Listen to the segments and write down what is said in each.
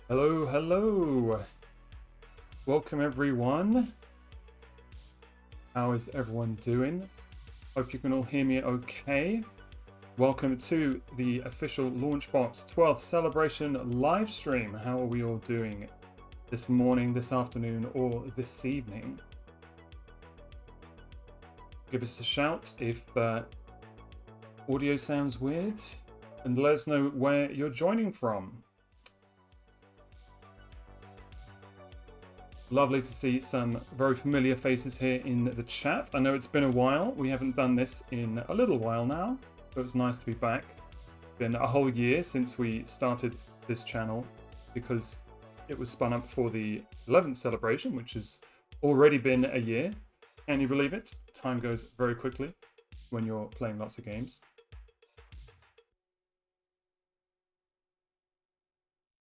Hello, hello. Welcome everyone. How is everyone doing? Hope you can all hear me okay. Welcome to the official LaunchBox 12th celebration live stream. How are we all doing this morning, this afternoon, or this evening? Give us a shout if audio sounds weird, and let us know where you're joining from. Lovely to see some very familiar faces here in the chat. I know it's been a while. We haven't done this in a little while now, so it's nice to be back. It's been a whole year since we started this channel because it was spun up for the 11th celebration, which has already been a year. Can you believe it? Time goes very quickly when you're playing lots of games.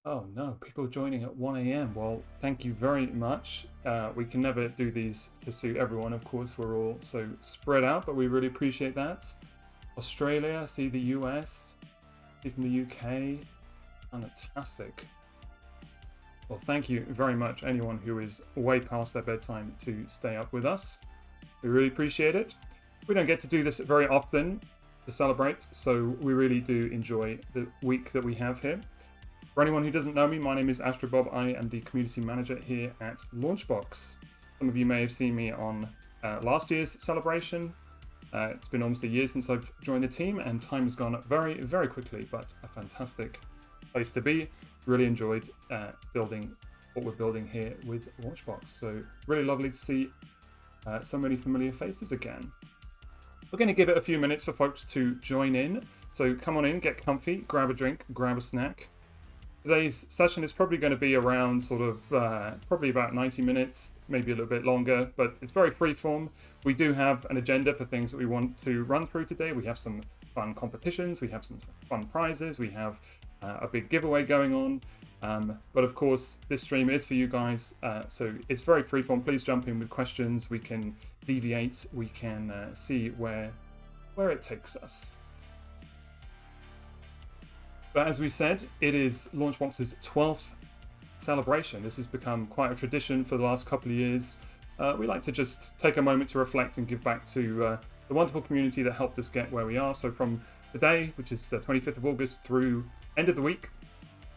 Oh no, people joining at 1 a.m. Well, thank you very much. We can never do these to suit everyone. Of course, we're all so spread out, but we really appreciate that. Australia, see the US, see from the UK. Fantastic. Well, thank you very much, anyone who is way past their bedtime to stay up with us. We really appreciate it. We don't get to do this very often to celebrate, so we really do enjoy the week that we have here. For anyone who doesn't know me, my name is AstroBob. I am the community manager here at LaunchBox. Some of you may have seen me on last year's celebration. It's been almost a year since I've joined the team, and time has gone very, very quickly, but a fantastic place to be. Really enjoyed building what we're building here with LaunchBox. So really lovely to see so many familiar faces again. We're going to give it a few minutes for folks to join in. So come on in, get comfy, grab a drink, grab a snack. Today's session is probably going to be around sort of probably about 90 minutes, maybe a little bit longer, but it's very freeform. We do have an agenda for things that we want to run through today. We have some fun competitions, we have some fun prizes, we have a big giveaway going on. But of course, this stream is for you guys, so it's very freeform. Please jump in with questions. We can deviate, we can see where it takes us. But as we said, it is LaunchBox's 12th celebration. This has become quite a tradition for the last couple of years. We like to just take a moment to reflect and give back to the wonderful community that helped us get where we are. So from today, which is the 25th of August, through end of the week,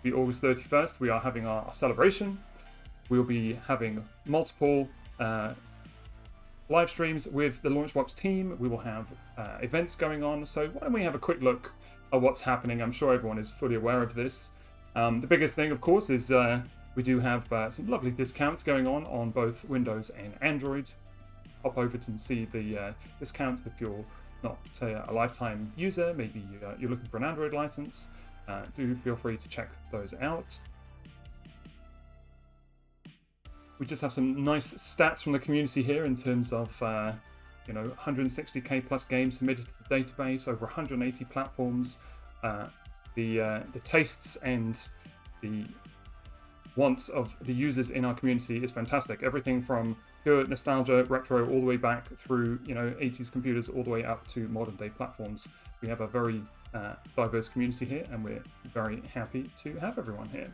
the August 31st, we are having our celebration. We'll be having multiple live streams with the LaunchBox team. We will have events going on. So why don't we have a quick look at what's happening? I'm sure everyone is fully aware of this. The biggest thing, of course, is we do have some lovely discounts going on both Windows and Android. Hop over to see the discounts if you're not a lifetime user. Maybe you're looking for an Android license. Do feel free to check those out. We just have some nice stats from the community here in terms of 160k plus games submitted to the database, over 180 platforms. The tastes and the wants of the users in our community is fantastic. Everything from pure nostalgia, retro, all the way back through 80s computers, all the way up to modern day platforms. We have a very diverse community here, and we're very happy to have everyone here.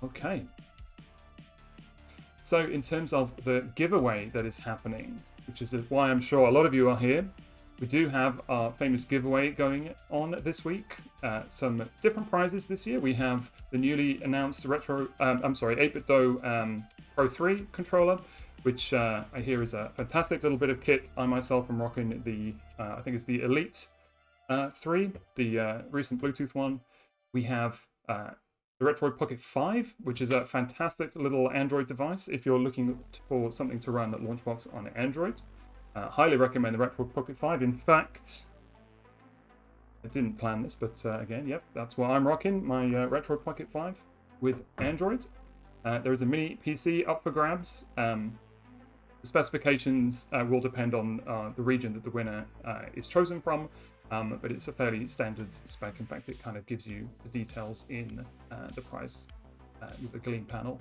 Okay. So in terms of the giveaway that is happening, which is why I'm sure a lot of you are here, we do have our famous giveaway going on this week. Some different prizes this year. We have the newly announced 8BitDo Pro 3 controller, which I hear is a fantastic little bit of kit. I myself am rocking the, I think it's the Elite 3, the recent Bluetooth one. We have the Retroid Pocket 5, which is a fantastic little Android device if you're looking for something to run at LaunchBox on Android. Highly recommend the Retroid Pocket 5. In fact, I didn't plan this, but again, yep, that's what I'm rocking, my Retroid Pocket 5 with Android. There is a mini PC up for grabs. The specifications will depend on the region that the winner is chosen from. But it's a fairly standard spec. In fact, it kind of gives you the details in the price with the Gleam panel.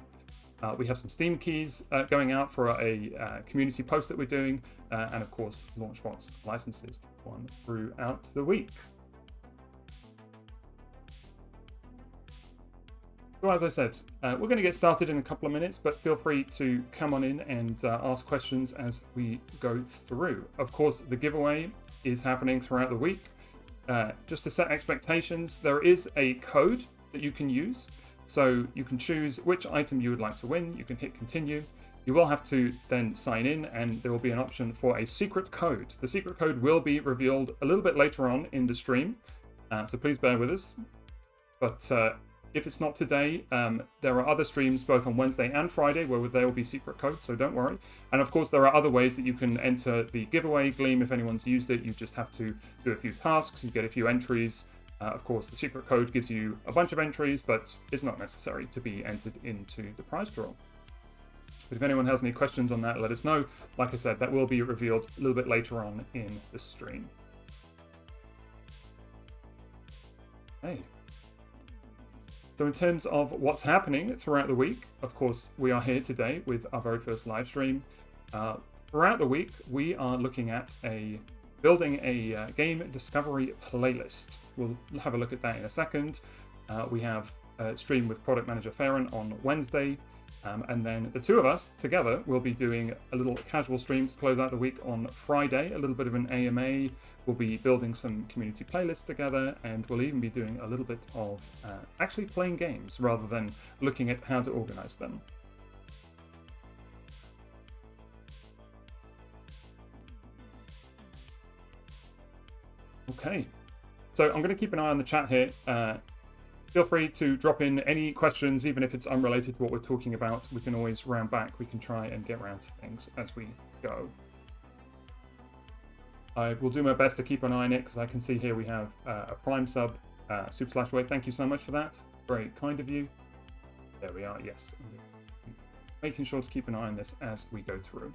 We have some Steam keys going out for a community post that we're doing, and of course, LaunchBox licenses to run throughout the week. So as I said, we're going to get started in a couple of minutes, but feel free to come on in and ask questions as we go through. Of course, the giveaway is happening throughout the week. Just to set expectations, there is a code that you can use. So you can choose which item you would like to win. You can hit continue. You will have to then sign in, and there will be an option for a secret code. The secret code will be revealed a little bit later on in the stream, so please bear with us. But if it's not today, there are other streams both on Wednesday and Friday where there will be secret codes, so don't worry. And of course, there are other ways that you can enter the giveaway Gleam. If anyone's used it, you just have to do a few tasks, you get a few entries. Of course, the secret code gives you a bunch of entries, but it's not necessary to be entered into the prize draw. But if anyone has any questions on that, let us know. Like I said, that will be revealed a little bit later on in the stream. Okay. So in terms of what's happening throughout the week, of course, we are here today with our very first live stream. Throughout the week, we are looking at building a game discovery playlist. We'll have a look at that in a second. We have a stream with Product Manager Farron on Wednesday. And then the two of us together will be doing a little casual stream to close out the week on Friday, a little bit of an AMA. We'll be building some community playlists together, and we'll even be doing a little bit of actually playing games rather than looking at how to organize them. Okay, so I'm going to keep an eye on the chat here. Feel free to drop in any questions, even if it's unrelated to what we're talking about. We can always round back. We can try and get around to things as we go. I will do my best to keep an eye on it, because I can see here we have a Prime sub, Soup/Way. Thank you so much for that. Very kind of you. There we are, yes. Making sure to keep an eye on this as we go through.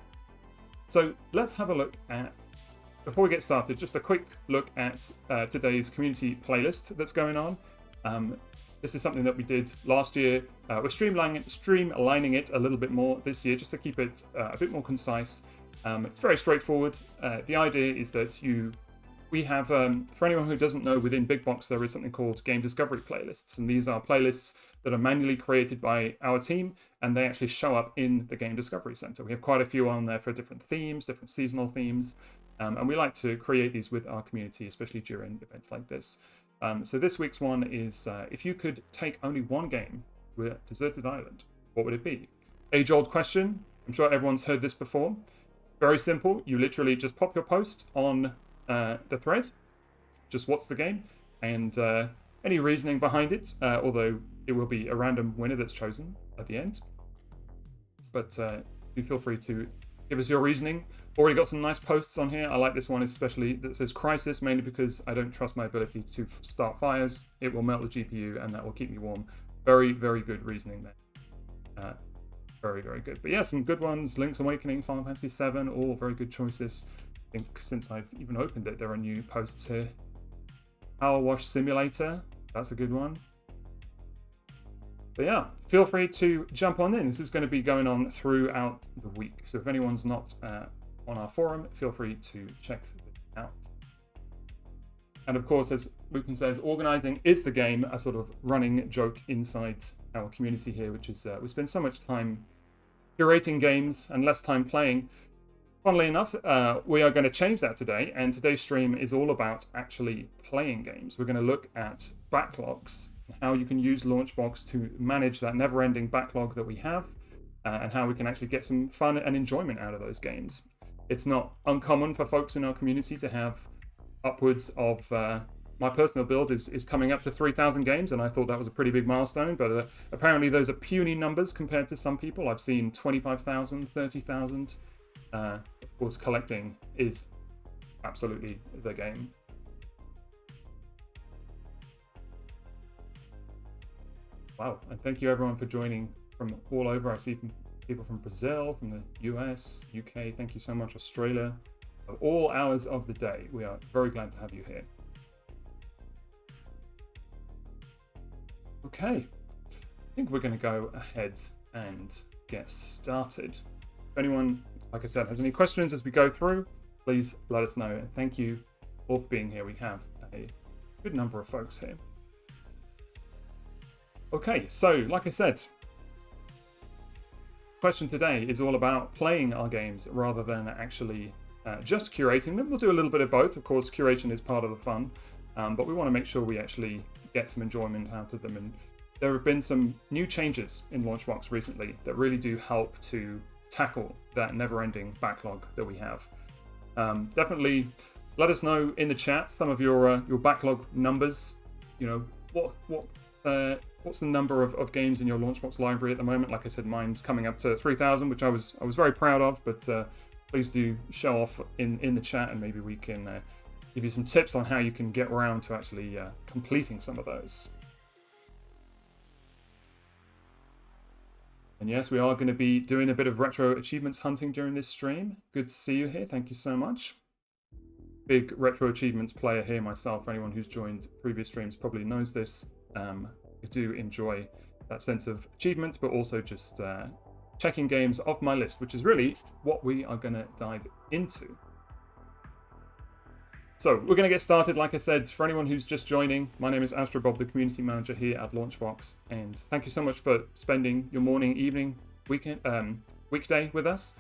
So let's have a look at, before we get started, just a quick look at today's community playlist that's going on. This is something that we did last year. We're streamlining it a little bit more this year, just to keep it a bit more concise. It's very straightforward. The idea is that we have, for anyone who doesn't know, within Big Box there is something called game discovery playlists, and these are playlists that are manually created by our team, and they actually show up in the Game Discovery Center. We have quite a few on there for different themes, different seasonal themes, and we like to create these with our community, especially during events like this. So this week's one is, if you could take only one game to a deserted island, what would it be? Age-old question. I'm sure everyone's heard this before. Very simple. You literally just pop your post on the thread, just what's the game, and any reasoning behind it, although it will be a random winner that's chosen at the end. But do feel free to give us your reasoning. Already got some nice posts on here. I like this one especially that says Crisis, mainly because I don't trust my ability to start fires. It will melt the GPU and that will keep me warm. Very, very good reasoning there. Very, very good. But yeah, some good ones. Link's Awakening, Final Fantasy VII, all very good choices. I think since I've even opened it, there are new posts here. Power Wash Simulator, that's a good one. But yeah, feel free to jump on in. This is going to be going on throughout the week. So if anyone's not on our forum, feel free to check it out. And of course, as Lucan says, organizing is the game, a sort of running joke inside our community here, which is we spend so much time curating games and less time playing. Funnily enough, we are going to change that today, and today's stream is all about actually playing games. We're going to look at backlogs, how you can use LaunchBox to manage that never-ending backlog that we have, and how we can actually get some fun and enjoyment out of those games. It's not uncommon for folks in our community to have upwards of, my personal build is coming up to 3,000 games, and I thought that was a pretty big milestone, but apparently those are puny numbers compared to some people. I've seen 25,000, 30,000. Of course, collecting is absolutely the game. Wow, and thank you everyone for joining from all over. I see people from Brazil, from the US, UK, thank you so much, Australia. At all hours of the day, we are very glad to have you here. Okay, I think we're going to go ahead and get started. If anyone, like I said, has any questions as we go through, please let us know. And thank you all for being here. We have a good number of folks here. Okay, so like I said, question today is all about playing our games rather than actually just curating them. We'll do a little bit of both. Of course, curation is part of the fun, but we want to make sure we actually get some enjoyment out of them. And there have been some new changes in LaunchBox recently that really do help to tackle that never-ending backlog that we have. Definitely let us know in the chat some of your backlog numbers. You know, what's the number of games in your LaunchBox library at the moment? Like I said, mine's coming up to 3,000, which I was very proud of, but please do show off in the chat, and maybe we can give you some tips on how you can get around to actually completing some of those. And yes, we are going to be doing a bit of retro achievements hunting during this stream. Good to see you here. Thank you so much. Big retro achievements player here myself. Anyone who's joined previous streams probably knows this. I do enjoy that sense of achievement, but also just checking games off my list, which is really what we are going to dive into. So we're going to get started. Like I said, for anyone who's just joining, my name is AstroBob, the community manager here at LaunchBox, and thank you so much for spending your morning, evening, weekday with us.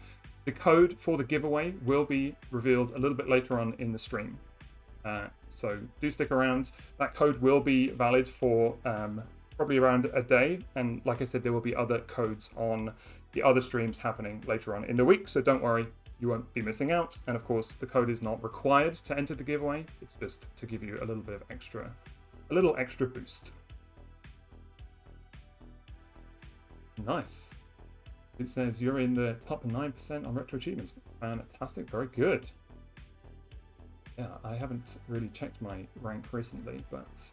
The code for the giveaway will be revealed a little bit later on in the stream. So do stick around. That code will be valid for probably around a day. And like I said, there will be other codes on the other streams happening later on in the week. So don't worry, you won't be missing out. And of course, the code is not required to enter the giveaway. It's just to give you a little bit of a little extra boost. Nice. It says you're in the top 9% on retro achievements. Fantastic, very good. Yeah, I haven't really checked my rank recently, but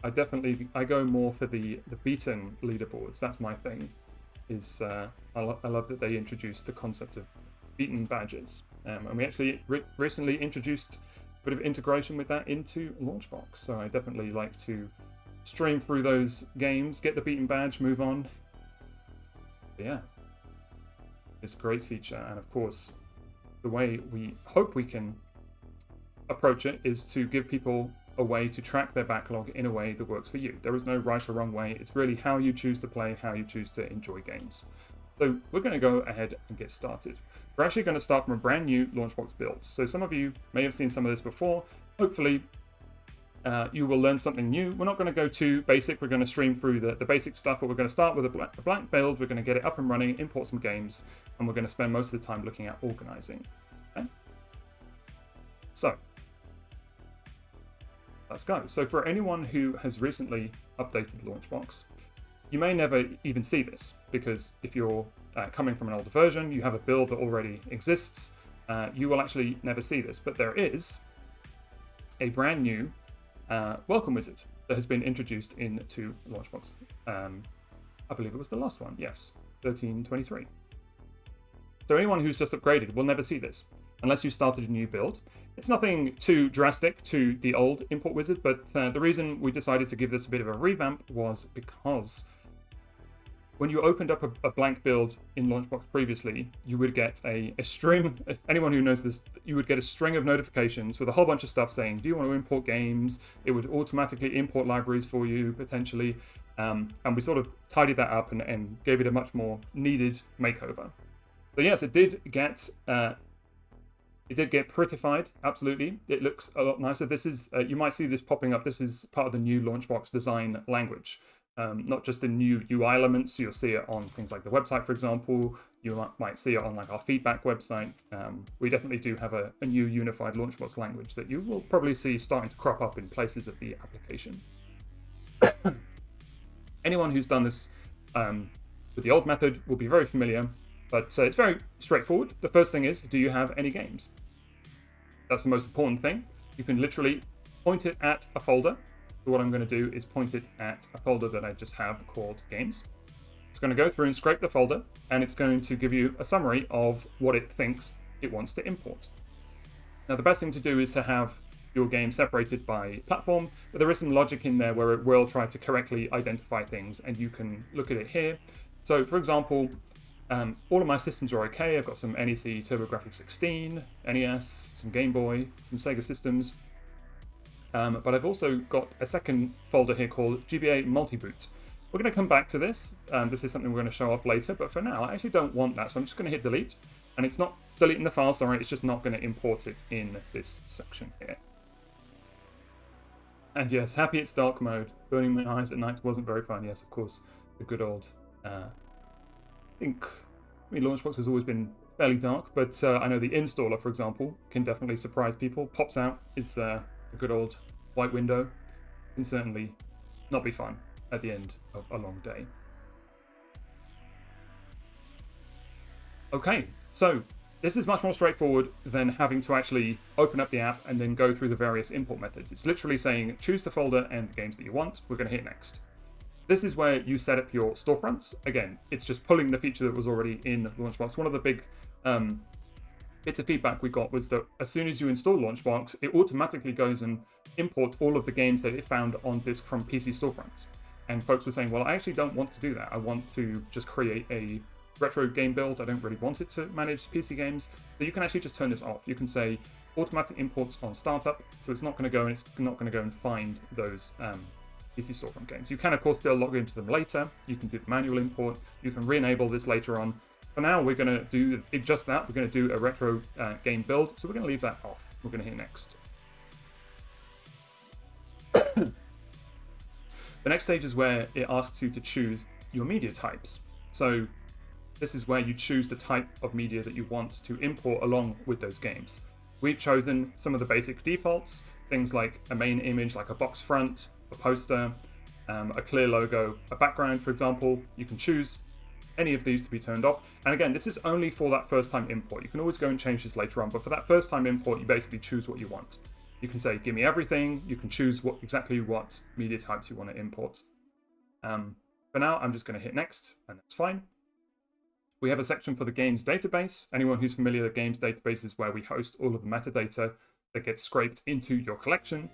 I go more for the beaten leaderboards. That's my thing. I love that they introduced the concept of beaten badges, and we actually recently introduced a bit of integration with that into LaunchBox. So I definitely like to stream through those games, get the beaten badge, move on. But yeah, it's a great feature, and of course, the way we hope we can approach it is to give people a way to track their backlog in a way that works for you. There is no right or wrong way. It's really how you choose to play, how you choose to enjoy games. So we're going to go ahead and get started. We're actually going to start from a brand new LaunchBox build. So some of you may have seen some of this before. Hopefully you will learn something new. We're not going to go too basic. We're going to stream through the basic stuff, but we're going to start with a blank build. We're going to get it up and running, import some games, and we're going to spend most of the time looking at organizing. Okay? So let's go. So for anyone who has recently updated LaunchBox, you may never even see this, because if you're coming from an older version, you have a build that already exists, you will actually never see this. But there is a brand new welcome wizard that has been introduced into LaunchBox. I believe it was the last one, yes, 13.23. So anyone who's just upgraded will never see this unless you started a new build. It's nothing too drastic to the old import wizard, but the reason we decided to give this a bit of a revamp was because when you opened up a blank build in LaunchBox previously, you would get a string, anyone who knows this, you would get a string of notifications with a whole bunch of stuff saying, do you want to import games? It would automatically import libraries for you, potentially. And we sort of tidied that up and gave it a much more needed makeover. So yes, it did get prettified, absolutely. It looks a lot nicer. This is, you might see this popping up. This is part of the new LaunchBox design language. Not just in new UI elements, you'll see it on things like the website, for example. You might see it on like our feedback website. We definitely do have a new unified LaunchBox language that you will probably see starting to crop up in places of the application. Anyone who's done this with the old method will be very familiar, but it's very straightforward. The first thing is, do you have any games? That's the most important thing. You can literally point it at a folder. So what I'm going to do is point it at a folder that I just have called games. It's going to go through and scrape the folder, and it's going to give you a summary of what it thinks it wants to import. Now, the best thing to do is to have your game separated by platform, but there is some logic in there where it will try to correctly identify things, and you can look at it here. So, for example, all of my systems are okay. I've got some NEC TurboGrafx 16, NES, some Game Boy, some Sega systems. But I've also got a second folder here called GBA Multiboot. We're going to come back to this. This is something we're going to show off later, but for now, I actually don't want that. So I'm just going to hit delete. And it's not deleting the file, sorry, it's just not going to import it in this section here. And yes, happy it's dark mode. Burning my eyes at night wasn't very fun. Yes, of course, the good old... LaunchBox has always been fairly dark, but I know the installer, for example, can definitely surprise people. Pops out is a good old white window. Can certainly not be fun at the end of a long day. Okay, so this is much more straightforward than having to actually open up the app and then go through the various import methods. It's literally saying choose the folder and the games that you want. We're going to hit next. This is where you set up your storefronts. Again, it's just pulling the feature that was already in LaunchBox. One of the big bits of feedback we got was that as soon as you install LaunchBox, it automatically goes and imports all of the games that it found on disk from PC storefronts. And folks were saying, well, I actually don't want to do that. I want to just create a retro game build. I don't really want it to manage PC games. So you can actually just turn this off. You can say automatic imports on startup. So it's not going to go and it's not going to go and find those PC storefront games. You can, of course, still log into them later. You can do the manual import. You can re-enable this later on. For now, we're going to do just that. We're going to do a retro game build. So we're going to leave that off. We're going to hit next. The next stage is where it asks you to choose your media types. So this is where you choose the type of media that you want to import along with those games. We've chosen some of the basic defaults, things like a main image, like a box front, a poster, a clear logo, a background, for example. You can choose any of these to be turned off. And again, this is only for that first time import. You can always go and change this later on, but for that first time import, you basically choose what you want. You can say, give me everything. You can choose exactly what media types you want to import. For now, I'm just going to hit next, and that's fine. We have a section for the games database. Anyone who's familiar with the games database is where we host all of the metadata that gets scraped into your collection.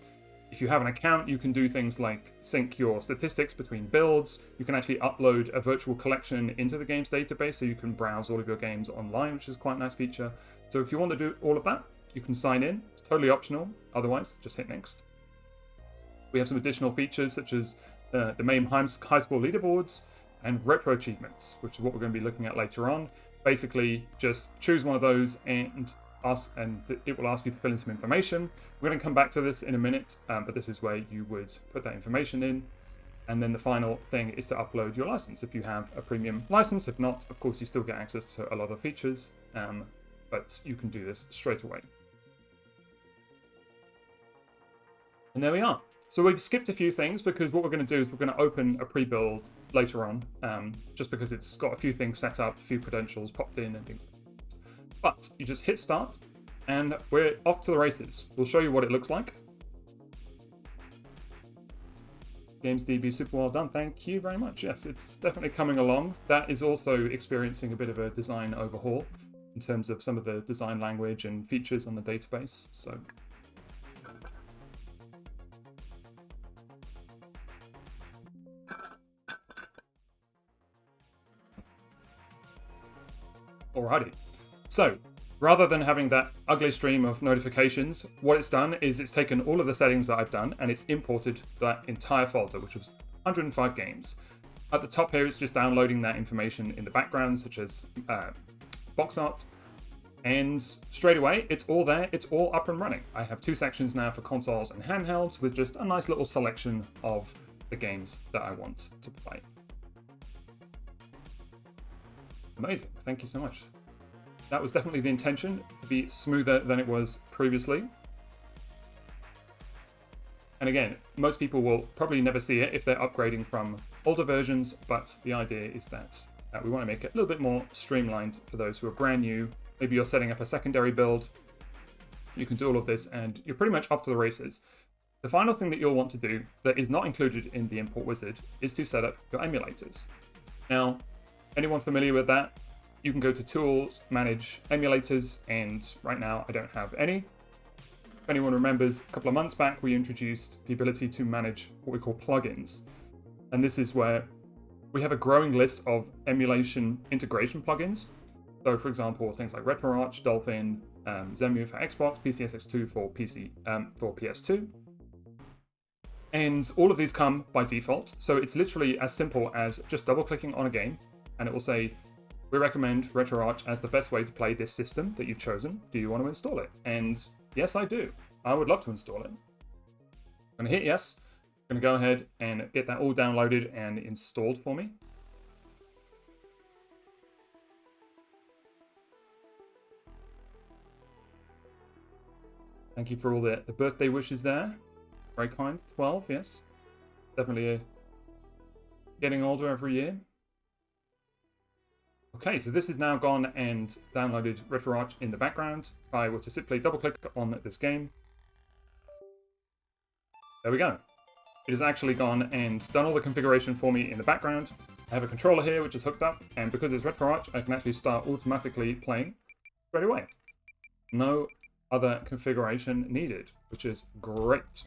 If you have an account, you can do things like sync your statistics between builds. You can actually upload a virtual collection into the games database so you can browse all of your games online, which is quite a nice feature. So if you want to do all of that, you can sign in. It's totally optional. Otherwise, just hit next. We have some additional features such as the main high score leaderboards and retro achievements, which is what we're going to be looking at later on. Basically, just choose one of those and it will ask you to fill in some information. We're going to come back to this in a minute, but this is where you would put that information in. And then the final thing is to upload your license if you have a premium license. If not, of course, you still get access to a lot of features, but you can do this straight away. And there we are. So we've skipped a few things because what we're going to do is we're going to open a pre-build later on, just because it's got a few things set up, a few credentials popped in and things. But you just hit start and we're off to the races. We'll show you what it looks like. GamesDB, super well done. Thank you very much. Yes, it's definitely coming along. That is also experiencing a bit of a design overhaul in terms of some of the design language and features on the database. So alrighty. So rather than having that ugly stream of notifications, what it's done is it's taken all of the settings that I've done and it's imported that entire folder, which was 105 games. At the top here, it's just downloading that information in the background, such as box art. And straight away, it's all there. It's all up and running. I have two sections now for consoles and handhelds with just a nice little selection of the games that I want to play. Amazing. Thank you so much. That was definitely the intention, to be smoother than it was previously. And again, most people will probably never see it if they're upgrading from older versions, but the idea is that we want to make it a little bit more streamlined for those who are brand new. Maybe you're setting up a secondary build. You can do all of this and you're pretty much off to the races. The final thing that you'll want to do that is not included in the import wizard is to set up your emulators. Now, anyone familiar with that? You can go to Tools, Manage Emulators, and right now I don't have any. If anyone remembers, a couple of months back we introduced the ability to manage what we call plugins. And this is where we have a growing list of emulation integration plugins. So for example, things like RetroArch, Dolphin, Zemu for Xbox, PCSX2 for PS2. And all of these come by default. So it's literally as simple as just double clicking on a game and it will say, we recommend RetroArch as the best way to play this system that you've chosen. Do you want to install it? And yes, I do. I would love to install it. I'm going to hit yes. I'm going to go ahead and get that all downloaded and installed for me. Thank you for all the birthday wishes there. Very kind. 12, yes. Definitely getting older every year. Okay, so this has now gone and downloaded RetroArch in the background. If I were to simply double click on this game, there we go. It has actually gone and done all the configuration for me in the background. I have a controller here which is hooked up, and because it's RetroArch, I can actually start automatically playing straight away. No other configuration needed, which is great.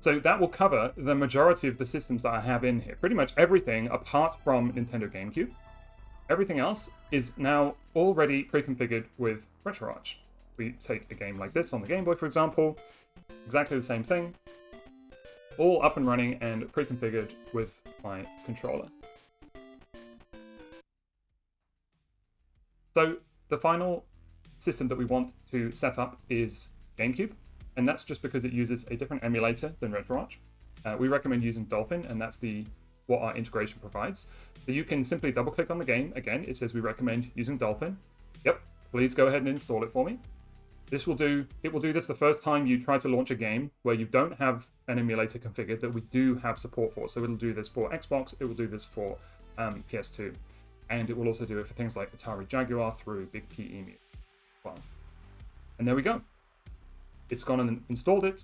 So that will cover the majority of the systems that I have in here. Pretty much everything apart from Nintendo GameCube. Everything else is now already pre-configured with RetroArch. We take a game like this on the Game Boy, for example. Exactly the same thing. All up and running and pre-configured with my controller. So the final system that we want to set up is GameCube. And that's just because it uses a different emulator than RetroArch. We recommend using Dolphin, and that's what our integration provides. So you can simply double click on the game. Again, it says we recommend using Dolphin. Yep, please go ahead and install it for me. It will do this the first time you try to launch a game where you don't have an emulator configured that we do have support for. So it'll do this for Xbox, it will do this for PS2, and it will also do it for things like Atari Jaguar through Big P Emu. Well, and there we go. It's gone and installed it.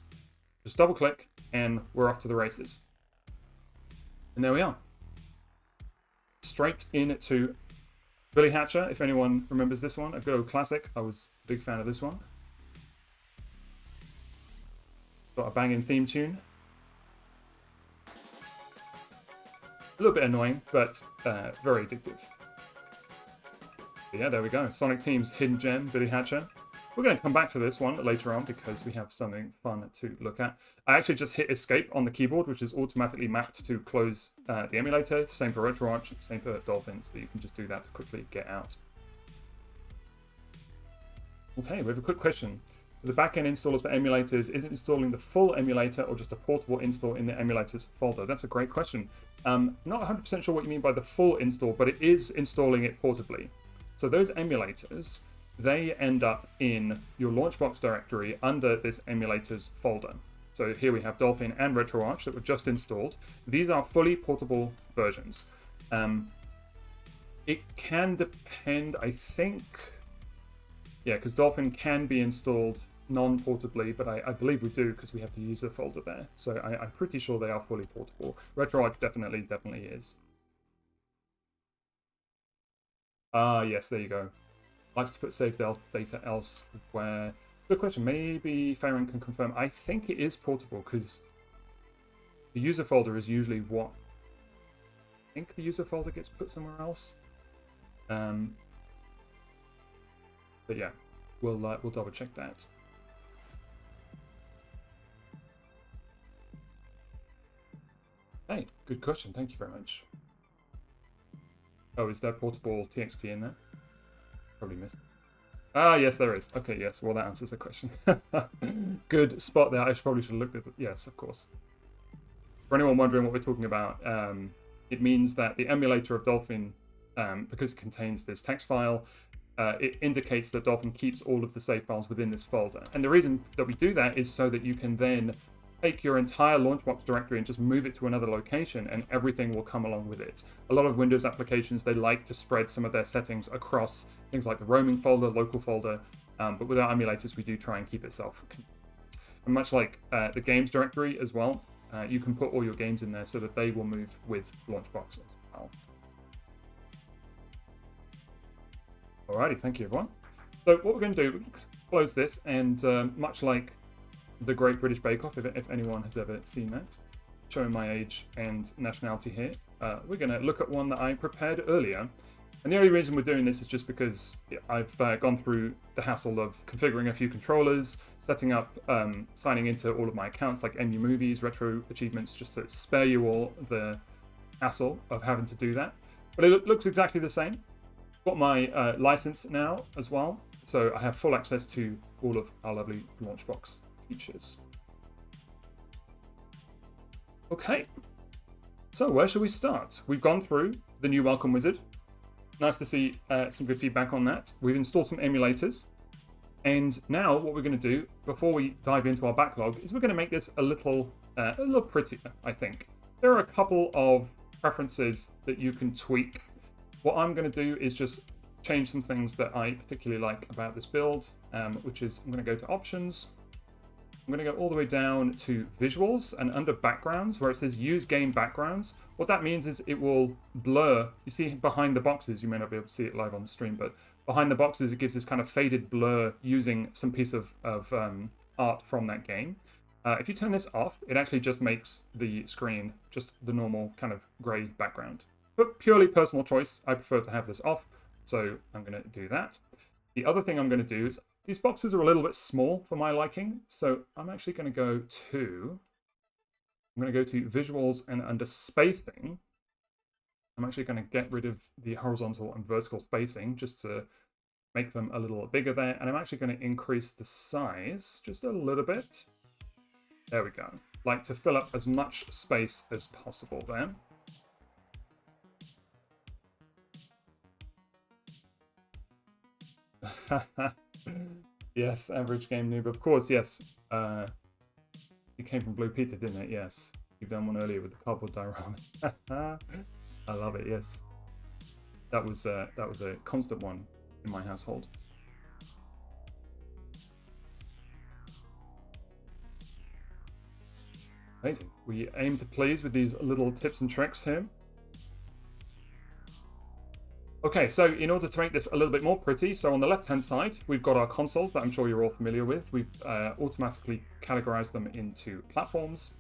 Just double click and we're off to the races. And there we are. Straight into Billy Hatcher, if anyone remembers this one. A good old classic. I was a big fan of this one. Got a banging theme tune. A little bit annoying, but very addictive. But yeah, there we go. Sonic Team's hidden gem, Billy Hatcher. We're going to come back to this one later on because we have something fun to look at. I actually just hit escape on the keyboard, which is automatically mapped to close the emulator. Same for RetroArch, same for Dolphin, so you can just do that to quickly get out. Okay, we have a quick question. The backend installers for emulators, is it installing the full emulator or just a portable install in the emulators folder? That's a great question. Not 100% sure what you mean by the full install, but it is installing it portably. So those emulators, they end up in your LaunchBox directory under this emulators folder. So here we have Dolphin and RetroArch that were just installed. These are fully portable versions. It can depend, I think, yeah, because Dolphin can be installed non-portably, but I believe we do because we have the user folder there. So I'm pretty sure they are fully portable. RetroArch definitely is. Ah, yes, there you go. Likes to put save data elsewhere. Good question. Maybe Farron can confirm. I think it is portable because the user folder is usually what I think the user folder gets put somewhere else. But yeah, we'll double check that. Hey, good question. Thank you very much. Oh, is there portable TXT in there? Probably missed. Ah, yes, there is. Okay, yes. Well, that answers the question. Good spot there. I probably should have looked at it. Yes, of course. For anyone wondering what we're talking about, it means that the emulator of Dolphin, because it contains this text file, it indicates that Dolphin keeps all of the save files within this folder. And the reason that we do that is so that you can then take your entire LaunchBox directory and just move it to another location and everything will come along with it. A lot of Windows applications, they like to spread some of their settings across things like the roaming folder, local folder, but with our emulators, we do try and keep it self-contained. And much like the games directory as well, you can put all your games in there so that they will move with LaunchBox as well. Alrighty, thank you everyone. So what we're going to do, we're going to close this, and much like the Great British Bake Off, if anyone has ever seen that, showing my age and nationality here, we're going to look at one that I prepared earlier. And the only reason we're doing this is just because I've gone through the hassle of configuring a few controllers, setting up, signing into all of my accounts like MU Movies, Retro Achievements, just to spare you all the hassle of having to do that. But it looks exactly the same. Got my license now as well, so I have full access to all of our lovely LaunchBox features. Okay, so where shall we start? We've gone through the new welcome wizard. Nice to see some good feedback on that. We've installed some emulators. And now what we're going to do, before we dive into our backlog, is we're going to make this a little prettier, I think. There are a couple of preferences that you can tweak. What I'm going to do is just change some things that I particularly like about this build, which is I'm going to go to options. I'm going to go all the way down to visuals, and under backgrounds where it says use game backgrounds, what that means is it will blur. You see behind the boxes, you may not be able to see it live on the stream, but behind the boxes it gives this kind of faded blur using some piece of art from that game. If you turn this off, it actually just makes the screen just the normal kind of grey background. But purely personal choice, I prefer to have this off, so I'm going to do that. The other thing I'm going to do is, these boxes are a little bit small for my liking, so I'm actually going to go to visuals, and under spacing, I'm actually going to get rid of the horizontal and vertical spacing just to make them a little bigger there. And I'm actually going to increase the size just a little bit. There we go. Like to fill up as much space as possible there. Yes, average game noob. Of course, yes. It came from Blue Peter, didn't it? Yes. You've done one earlier with the cardboard diorama. I love it, yes. That was a constant one in my household. Amazing. We aim to please with these little tips and tricks here. Okay, so in order to make this a little bit more pretty, so on the left-hand side, we've got our consoles that I'm sure you're all familiar with. We've automatically categorized them into platforms.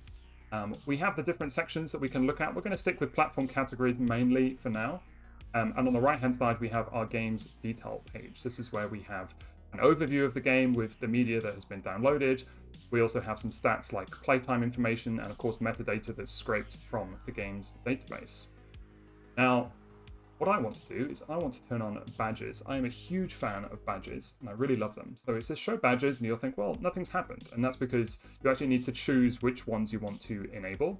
We have the different sections that we can look at. We're going to stick with platform categories mainly for now. And on the right-hand side, we have our game's detail page. This is where we have an overview of the game with the media that has been downloaded. We also have some stats like playtime information and, of course, metadata that's scraped from the game's database. Now, what I want to do is I want to turn on badges. I am a huge fan of badges, and I really love them. So it says show badges, and you'll think, well, nothing's happened. And that's because you actually need to choose which ones you want to enable.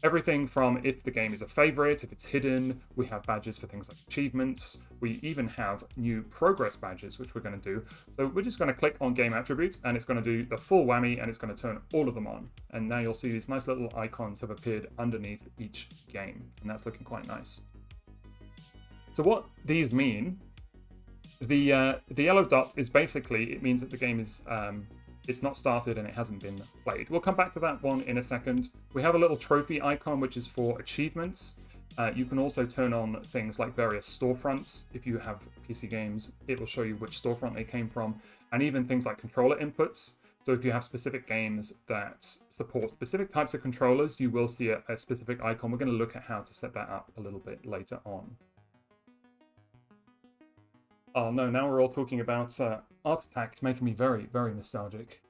Everything from if the game is a favorite, if it's hidden, we have badges for things like achievements. We even have new progress badges, which we're going to do. So we're just going to click on game attributes, and it's going to do the full whammy, and it's going to turn all of them on. And now you'll see these nice little icons have appeared underneath each game, and that's looking quite nice. So what these mean, the yellow dot is basically, it means that the game is, it's not started and it hasn't been played. We'll come back to that one in a second. We have a little trophy icon, which is for achievements. You can also turn on things like various storefronts. If you have PC games, it will show you which storefront they came from, and even things like controller inputs. So if you have specific games that support specific types of controllers, you will see a specific icon. We're going to look at how to set that up a little bit later on. Oh no, now we're all talking about Art Attack. It's making me very, very nostalgic.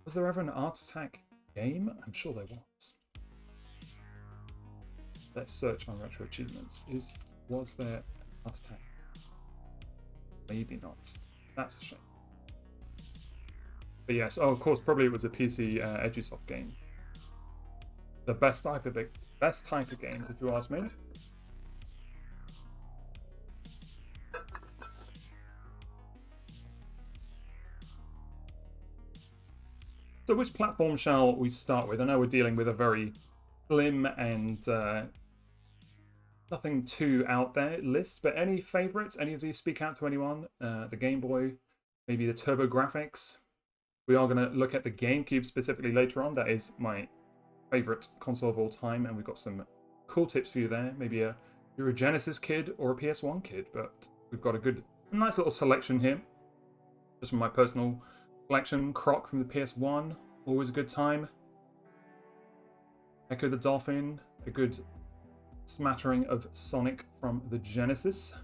Was there ever an Art Attack game? I'm sure there was. Let's search my retro achievements. Was there Art Attack? Maybe not. That's a shame. But yes, oh, of course, probably it was a PC Edusoft game. The best type of game, if you ask me. So which platform shall we start with? I know we're dealing with a very slim and nothing too out there list, but any favorites? Any of these speak out to anyone? The Game Boy, maybe the TurboGrafx. We are going to look at the GameCube specifically later on. That is my favorite console of all time, and we've got some cool tips for you there. Maybe you're a Genesis kid or a PS1 kid, but we've got a nice little selection here. Just from my personal collection. Croc from the PS1, always a good time. Echo the Dolphin, a good smattering of Sonic from the Genesis.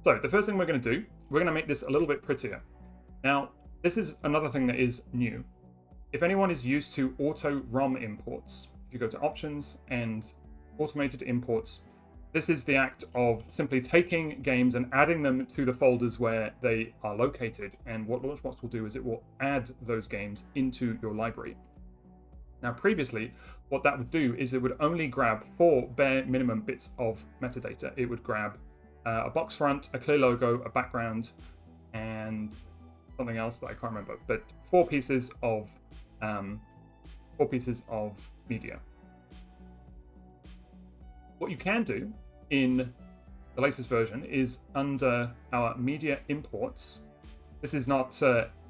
So the first thing we're going to do, we're going to make this a little bit prettier. Now, this is another thing that is new. If anyone is used to auto ROM imports, if you go to options and automated imports, this is the act of simply taking games and adding them to the folders where they are located. And what LaunchBox will do is it will add those games into your library. Now, previously, what that would do is it would only grab 4 bare minimum bits of metadata. It would grab a box front, a clear logo, a background, and something else that I can't remember. But 4 pieces of media. What you can do in the latest version is under our media imports. This is not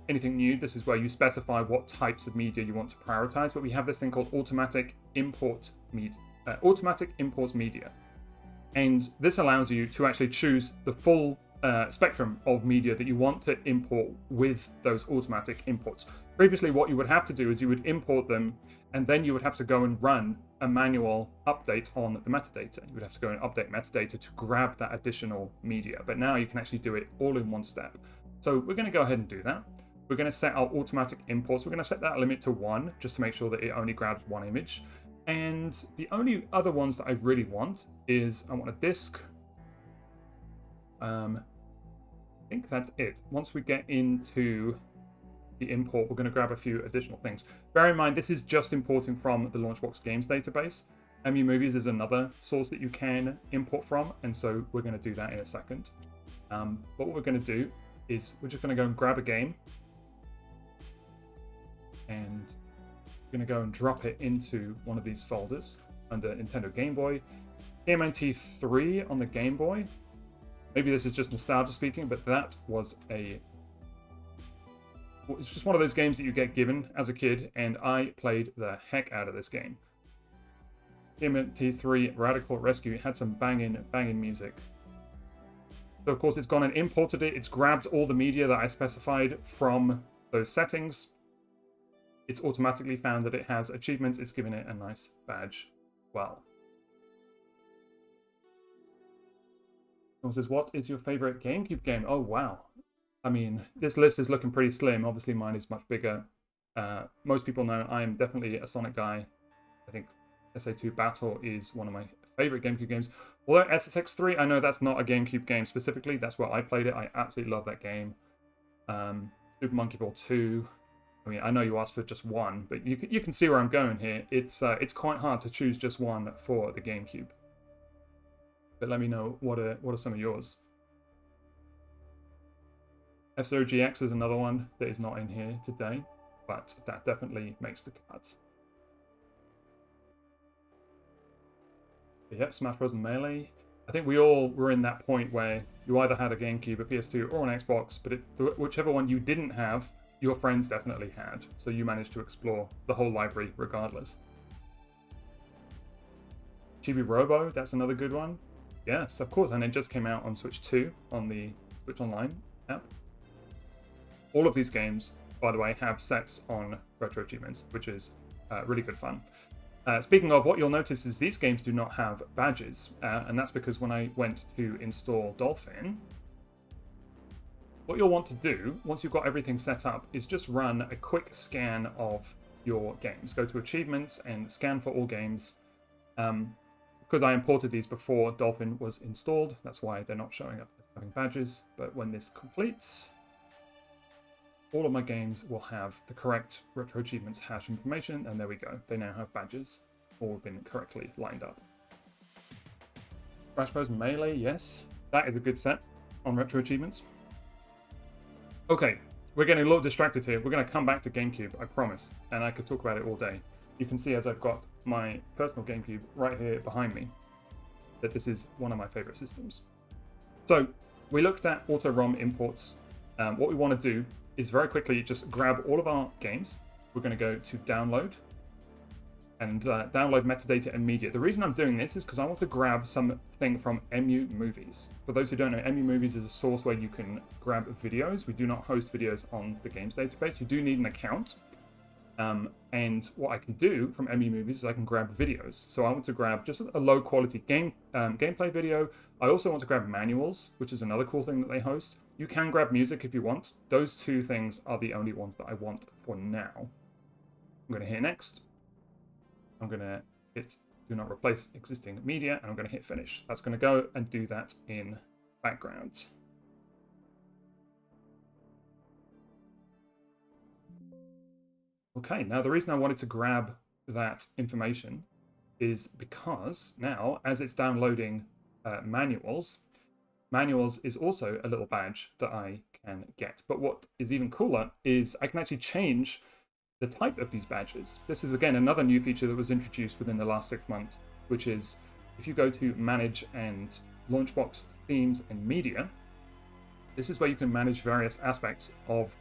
anything new. This is where you specify what types of media you want to prioritize, but we have this thing called automatic imports media. And this allows you to actually choose the full spectrum of media that you want to import with those automatic imports. Previously, what you would have to do is you would import them, and then you would have to go and run a manual update on the metadata. You would have to go and update metadata to grab that additional media. But now you can actually do it all in one step. So we're going to go ahead and do that. We're going to set our automatic imports. We're going to set that limit to 1, just to make sure that it only grabs 1 image. And the only other ones that I really want is I want a disk. I think that's it. Once we get into the import, we're going to grab a few additional things. Bear in mind, this is just importing from the LaunchBox Games database. Emu Movies is another source that you can import from, and so we're going to do that in a second. But what we're going to do is we're just going to go and grab a game, and we're going to go and drop it into one of these folders under Nintendo Game Boy. TMNT 3 on the Game Boy. Maybe this is just nostalgia speaking, but that was it's just one of those games that you get given as a kid, and I played the heck out of this game. TMNT 3 Radical Rescue had some banging music. So of course it's gone and imported it. It's grabbed all the media that I specified from those settings. It's automatically found that it has achievements. It's given it a nice badge. Well. Someone says, what is your favorite GameCube game? Oh, wow. I mean, this list is looking pretty slim. Obviously, mine is much bigger. Most people know I am definitely a Sonic guy. I think SA2 Battle is one of my favorite GameCube games. Although SSX3, I know that's not a GameCube game specifically. That's where I played it. I absolutely love that game. Super Monkey Ball 2. I mean, I know you asked for just one, but you can see where I'm going here. It's quite hard to choose just one for the GameCube. But let me know what are some of yours. F-Zero GX is another one that is not in here today, but that definitely makes the cut. Yep, Smash Bros. Melee. I think we all were in that point where you either had a GameCube, a PS2, or an Xbox, but whichever one you didn't have, your friends definitely had. So you managed to explore the whole library regardless. Chibi Robo, that's another good one. Yes, of course, and it just came out on Switch 2 on the Switch Online app. All of these games, by the way, have sets on retro achievements, which is really good fun. Speaking of, what you'll notice is these games do not have badges, and that's because when I went to install Dolphin, what you'll want to do, once you've got everything set up, is just run a quick scan of your games. Go to Achievements and scan for all games. Because I imported these before Dolphin was installed, that's why they're not showing up as having badges. But when this completes, all of my games will have the correct retro achievements hash information, and there we go. They now have badges, all been correctly lined up. Smash Bros. Melee, yes, that is a good set on retro achievements. Okay, we're getting a little distracted here. We're going to come back to GameCube, I promise, and I could talk about it all day. You can see as I've got my personal GameCube right here behind me that this is one of my favorite systems. So we looked at auto ROM imports. What we want to do is very quickly just grab all of our games. We're going to go to download and download metadata and media. The reason I'm doing this is because I want to grab something from Emu Movies. For those who don't know, Emu Movies is a source where you can grab videos. We do not host videos on the games database. You do need an account. And what I can do from Emu Movies is I can grab videos. So I want to grab just a low quality gameplay video. I also want to grab manuals, which is another cool thing that they host. You can grab music if you want. Those two things are the only ones that I want for now. I'm going to hit next. I'm going to hit do not replace existing media, and I'm going to hit finish. That's going to go and do that in background. Okay, now the reason I wanted to grab that information is because now, as it's downloading manuals is also a little badge that I can get. But what is even cooler is I can actually change the type of these badges. This is, again, another new feature that was introduced within the last 6 months, which is if you go to Manage and LaunchBox Themes and Media, this is where you can manage various aspects of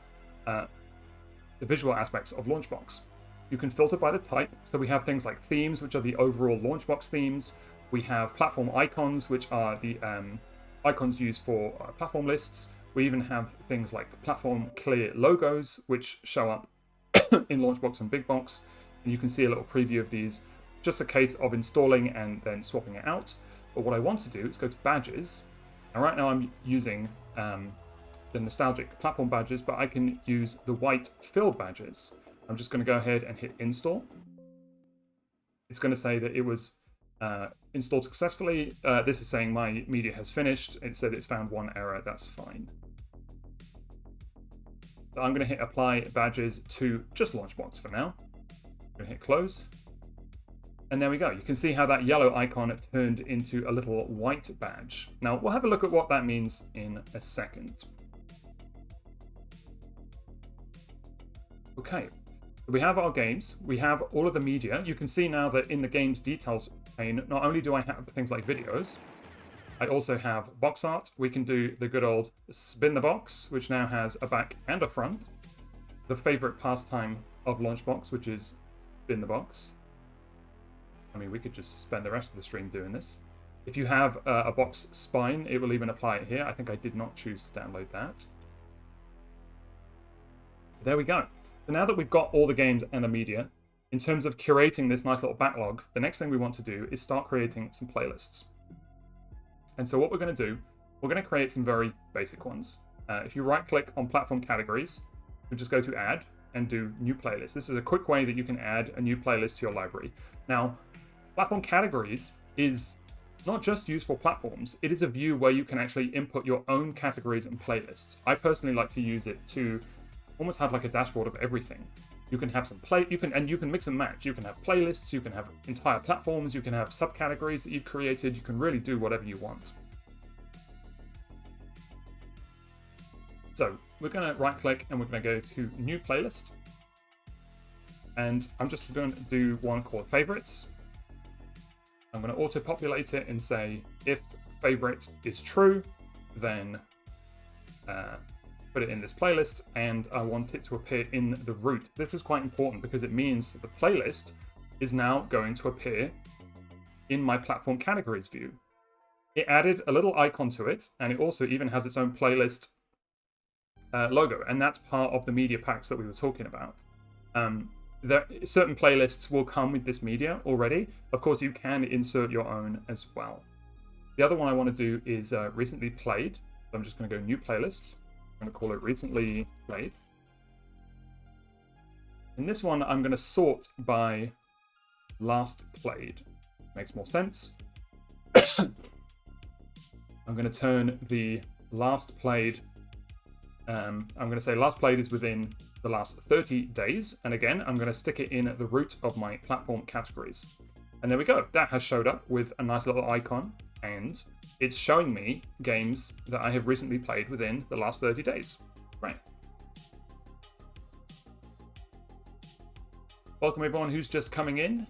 the visual aspects of LaunchBox. You can filter by the type, so we have things like themes, which are the overall LaunchBox themes. We have platform icons, which are the icons used for platform lists. We even have things like platform clear logos, which show up in LaunchBox and Big Box. And you can see a little preview of these. Just a case of installing and then swapping it out. But what I want to do is go to badges. And right now I'm using the nostalgic platform badges, but I can use the white filled badges. I'm just going to go ahead and hit install. It's going to say that it was installed successfully. This is saying my media has finished. It said it's found one error. That's fine. So I'm going to hit apply badges to just LaunchBox for now. I'm going to hit close. And there we go. You can see how that yellow icon turned into a little white badge. Now we'll have a look at what that means in a second. Okay, so we have our games, we have all of the media. You can see now that in the game's details pane, not only do I have things like videos, I also have box art. We can do the good old spin the box, which now has a back and a front. The favorite pastime of LaunchBox, which is spin the box. I mean, we could just spend the rest of the stream doing this. If you have a box spine, it will even apply it here. I think I did not choose to download that. There we go. So now that we've got all the games and the media, in terms of curating this nice little backlog, the next thing we want to do is start creating some playlists. And so what we're going to do, we're going to create some very basic ones. If you right-click on platform categories, you just go to add and do new playlist. This is a quick way that you can add a new playlist to your library. Now, platform categories is not just used for platforms. It is a view where you can actually input your own categories and playlists. I personally like to use it to almost have like a dashboard of everything. You can have some you can mix and match. You can have playlists, you can have entire platforms, you can have subcategories that you've created. You can really do whatever you want. So we're going to right click and we're going to go to new playlist. And I'm just going to do one called favorites. I'm going to auto populate it and say if favorite is true, then put it in this playlist, and I want it to appear in the root. This is quite important because it means that the playlist is now going to appear in my platform categories view. It added a little icon to it, and it also even has its own playlist logo, and that's part of the media packs that we were talking about. Certain playlists will come with this media already. Of course, you can insert your own as well. The other one I want to do is recently played. So I'm just going to go new playlist. I'm going to call it recently played. In this one, I'm going to sort by last played. Makes more sense. I'm going to turn the last played. I'm going to say last played is within the last 30 days. And again, I'm going to stick it in the root of my platform categories. And there we go. That has showed up with a nice little icon. And it's showing me games that I have recently played within the last 30 days. Right. Welcome everyone who's just coming in.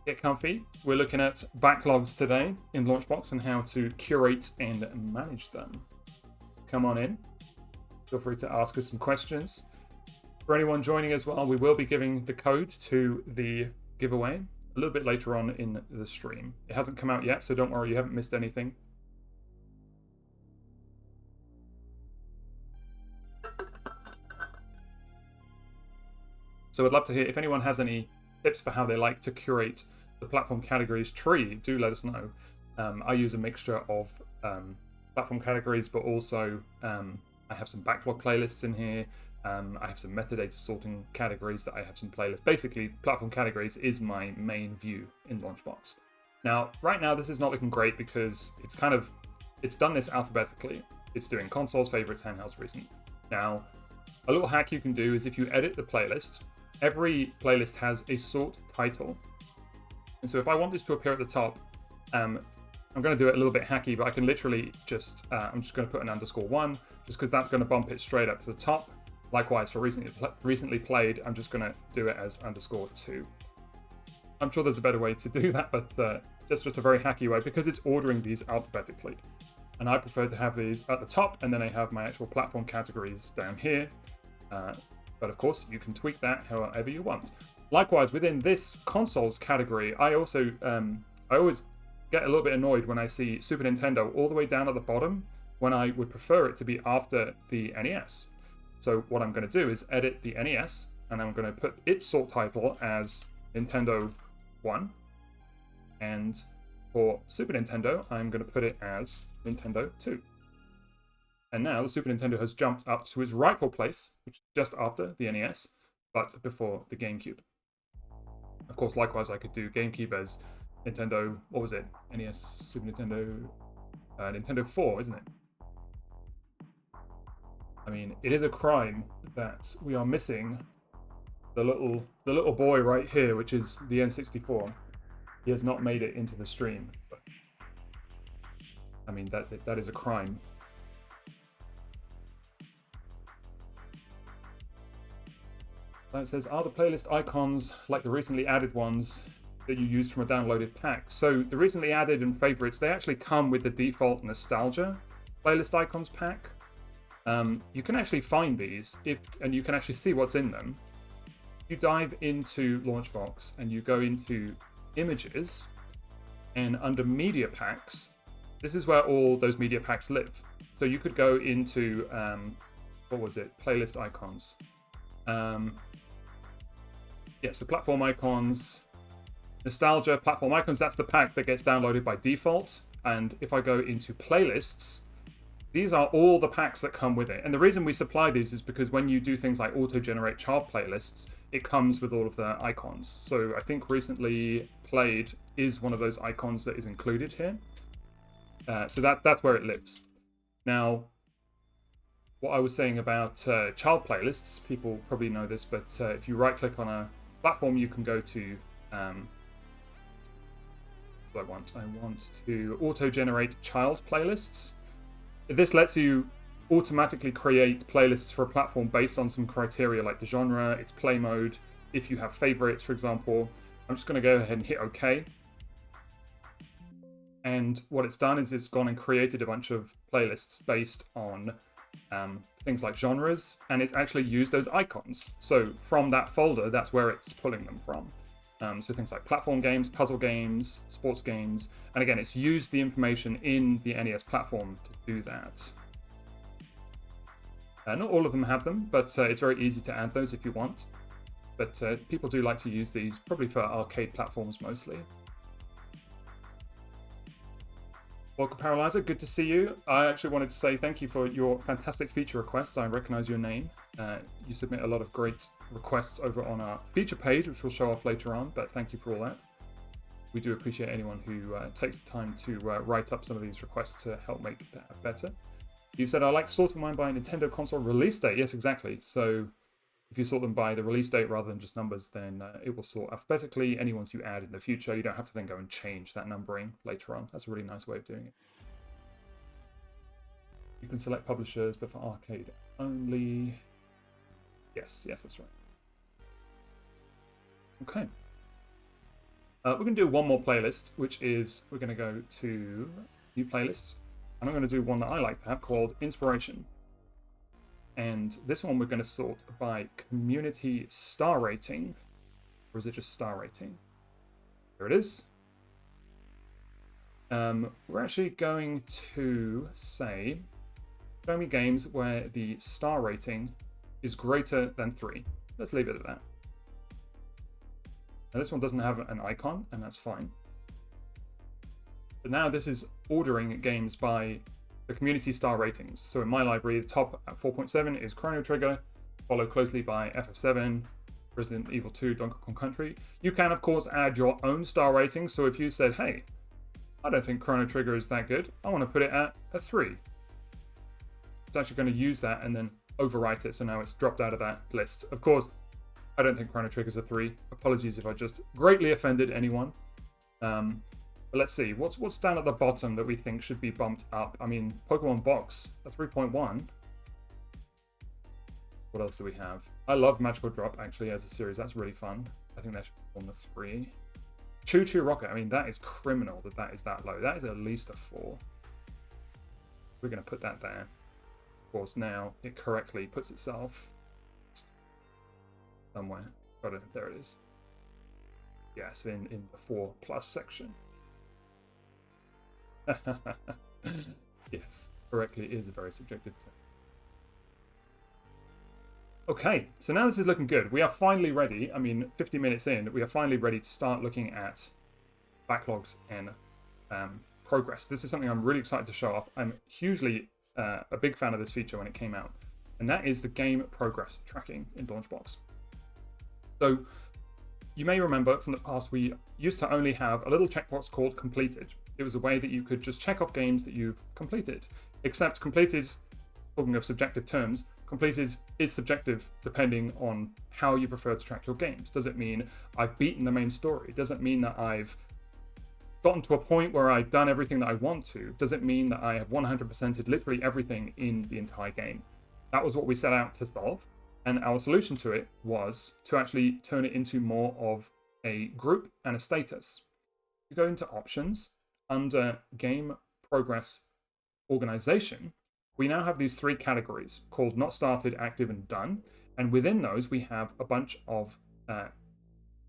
Get comfy. We're looking at backlogs today in LaunchBox and how to curate and manage them. Come on in. Feel free to ask us some questions. For anyone joining as well, we will be giving the code to the giveaway a little bit later on in the stream. It hasn't come out yet, so don't worry, you haven't missed anything. So I'd love to hear if anyone has any tips for how they like to curate the platform categories tree. Do let us know. I use a mixture of platform categories, but also I have some backlog playlists in here. I have some metadata sorting categories that I have some playlists. Basically, platform categories is my main view in LaunchBox. Now, right now, this is not looking great because it's done this alphabetically. It's doing consoles, favorites, handhelds, recent. Now, a little hack you can do is if you edit the playlist, every playlist has a sort title. And so if I want this to appear at the top, I'm going to do it a little bit hacky, but I can literally just, I'm just going to put an _1, just because that's going to bump it straight up to the top. Likewise, for recently played, I'm just going to do it as _2. I'm sure there's a better way to do that, but that's just a very hacky way because it's ordering these alphabetically. And I prefer to have these at the top, and then I have my actual platform categories down here. But of course, you can tweak that however you want. Likewise, within this consoles category, I also I always get a little bit annoyed when I see Super Nintendo all the way down at the bottom when I would prefer it to be after the NES. So what I'm going to do is edit the NES, and I'm going to put its sort title as Nintendo 1. And for Super Nintendo, I'm going to put it as Nintendo 2. And now the Super Nintendo has jumped up to its rightful place, which is just after the NES, but before the GameCube. Of course, likewise, I could do GameCube as Nintendo, what was it? NES, Super Nintendo, Nintendo 4, isn't it? I mean, it is a crime that we are missing the little boy right here, which is the N64. He has not made it into the stream. But, I mean, that is a crime. So it says, are the playlist icons like the recently added ones that you used from a downloaded pack? So the recently added and favorites, they actually come with the default nostalgia playlist icons pack. You can actually find these and you can actually see what's in them. If you dive into LaunchBox and you go into images and under media packs, this is where all those media packs live. So you could go into, what was it? Playlist icons. Yeah, so platform icons, nostalgia, platform icons, that's the pack that gets downloaded by default. And if I go into playlists, these are all the packs that come with it. And the reason we supply these is because when you do things like auto-generate child playlists, it comes with all of the icons. So I think recently played is one of those icons that is included here. So that's where it lives. Now, what I was saying about child playlists, people probably know this, but if you right-click on a platform, you can go to what I want to auto-generate child playlists. This lets you automatically create playlists for a platform based on some criteria like the genre, its play mode, if you have favorites, for example. I'm just going to go ahead and hit OK. And what it's done is it's gone and created a bunch of playlists based on things like genres, and it's actually used those icons. So from that folder, that's where it's pulling them from. So things like platform games, puzzle games, sports games, and again, it's used the information in the NES platform to do that. Not all of them have them, but it's very easy to add those if you want. But people do like to use these, probably for arcade platforms mostly. Welcome, Paralyzer. Good to see you. I actually wanted to say thank you for your fantastic feature requests. I recognize your name. You submit a lot of great requests over on our feature page, which we'll show off later on, but thank you for all that. We do appreciate anyone who takes the time to write up some of these requests to help make that better. You said, I like sorting mine by Nintendo console release date. Yes, exactly. So if you sort them by the release date rather than just numbers, then it will sort alphabetically. Any ones you add in the future, you don't have to then go and change that numbering later on. That's a really nice way of doing it. You can select publishers, but for arcade only. Yes, that's right. Okay. We're going to do one more playlist, which is we're going to go to new playlists. And I'm going to do one that I like to have called Inspiration. And this one we're going to sort by community star rating. Or is it just star rating? There it is. We're actually going to say, show me games where the star rating is greater than 3. Let's leave it at that. Now this one doesn't have an icon, and that's fine. But now this is ordering games by the community star ratings. So in my library, the top at 4.7 is Chrono Trigger, followed closely by FF7, Resident Evil 2, Donkey Kong Country. You can, of course, add your own star ratings. So if you said, hey, I don't think Chrono Trigger is that good, I want to put it at a 3. It's actually going to use that and then overwrite it. So now it's dropped out of that list. Of course, I don't think Chrono Trigger is a 3. Apologies if I just greatly offended anyone. But let's see. What's down at the bottom that we think should be bumped up? I mean, Pokemon Box, a 3.1. What else do we have? I love Magical Drop, actually, as a series. That's really fun. I think that should be on the 3. Choo Choo Rocket. I mean, that is criminal that that is that low. That is at least a 4. We're going to put that there. Of course, now it correctly puts itself somewhere. Got it. There it is. Yes, in the 4+ section. Yes, correctly is a very subjective term. Okay, so now this is looking good. We are finally ready. I mean, 50 minutes in, we are finally ready to start looking at backlogs and progress. This is something I'm really excited to show off. I'm hugely a big fan of this feature when it came out, and that is the game progress tracking in LaunchBox. So you may remember from the past, we used to only have a little checkbox called completed. It was a way that you could just check off games that you've completed, except completed, talking of subjective terms, completed is subjective depending on how you prefer to track your games. Does it mean I've beaten the main story? Does it mean that I've gotten to a point where I've done everything that I want to? Does it mean that I have 100%ed literally everything in the entire game? That was what we set out to solve. And our solution to it was to actually turn it into more of a group and a status. You go into options under game progress organization. We now have these 3 categories called not started, active, and done. And within those, we have a bunch of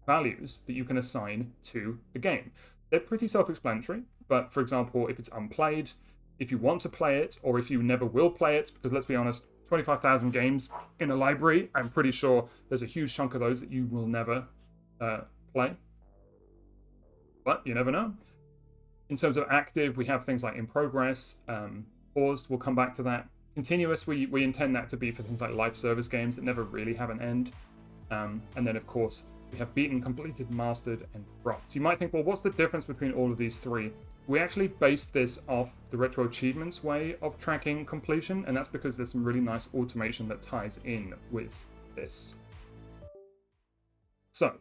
values that you can assign to the game. They're pretty self-explanatory, but for example, if it's unplayed, if you want to play it, or if you never will play it, because let's be honest, 25,000 games in a library, I'm pretty sure there's a huge chunk of those that you will never play. But you never know. In terms of active, we have things like in progress, paused, we'll come back to that. Continuous, we intend that to be for things like live service games that never really have an end. And then, of course, we have beaten, completed, mastered, and dropped. You might think, well, what's the difference between all of these 3? We actually based this off the Retro Achievements way of tracking completion, and that's because there's some really nice automation that ties in with this. So,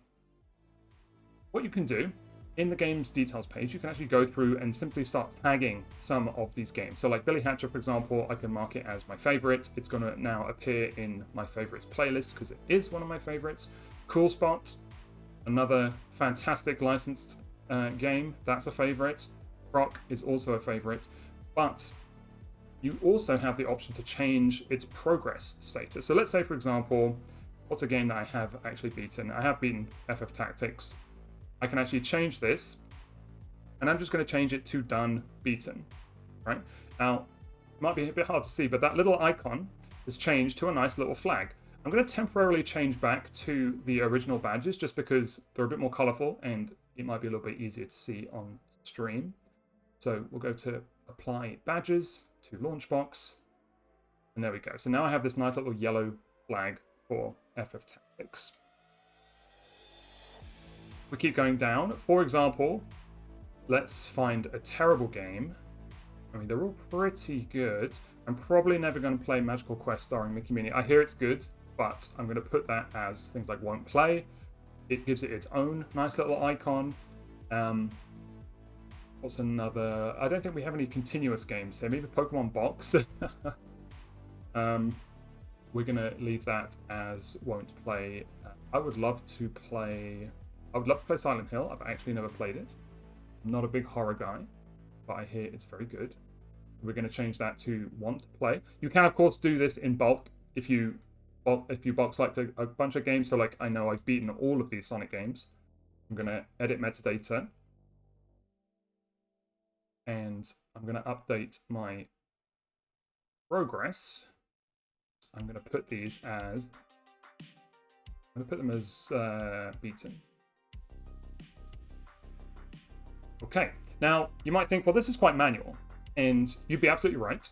what you can do in the game's details page, you can actually go through and simply start tagging some of these games. So like Billy Hatcher, for example, I can mark it as my favorite. It's going to now appear in my favorites playlist because it is one of my favorites. Cool Spot, another fantastic licensed game, that's a favorite. Rock is also a favorite, but you also have the option to change its progress status. So let's say, for example, what's a game that I have actually beaten? I have beaten FF Tactics. I can actually change this, and I'm just going to change it to done beaten, right? Now, it might be a bit hard to see, but that little icon has changed to a nice little flag. I'm going to temporarily change back to the original badges just because they're a bit more colorful and it might be a little bit easier to see on stream. So we'll go to apply badges to LaunchBox, and there we go. So now I have this nice little yellow flag for FF Tactics. We keep going down. For example, let's find a terrible game. I mean, they're all pretty good. I'm probably never going to play Magical Quest starring Mickey Minnie. I hear it's good, but I'm going to put that as things like won't play. It gives it its own nice little icon. What's another? I don't think we have any continuous games here. Maybe Pokemon Box. We're going to leave that as won't play. I would love to play Silent Hill. I've actually never played it. I'm not a big horror guy, but I hear it's very good. We're going to change that to want to play. You can, of course, do this in bulk if you box like a bunch of games. So, like, I know I've beaten all of these Sonic games. I'm going to edit metadata. And I'm going to update my progress. I'm going to put these as... I'm going to put them as beaten. Okay, now you might think, well, this is quite manual, and you'd be absolutely right.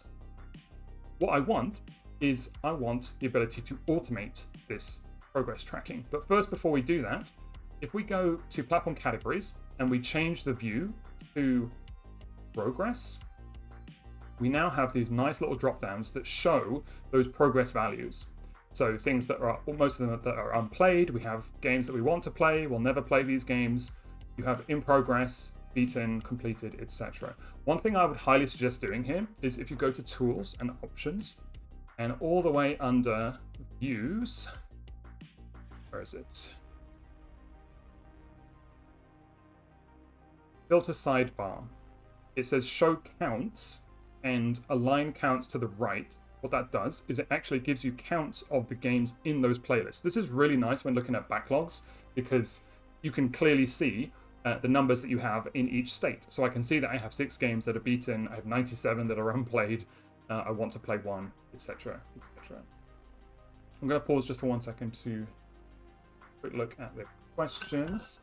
What I want is I want the ability to automate this progress tracking. But first, before we do that, if we go to platform categories and we change the view to progress, we now have these nice little drop downs that show those progress values. So things that are, most of them that are unplayed, we have games that we want to play, we'll never play these games. You have in progress, beaten, completed, etc. One thing I would highly suggest doing here is if you go to tools and options and all the way under views, where is it? Filter sidebar. It says show counts and align counts to the right. What that does is it actually gives you counts of the games in those playlists. This is really nice when looking at backlogs because you can clearly see the numbers that you have in each state. So I can see that I have 6 games that are beaten, I have 97 that are unplayed, I want to play 1, etc., etc. I'm going to pause just for 1 second to quick look at the questions.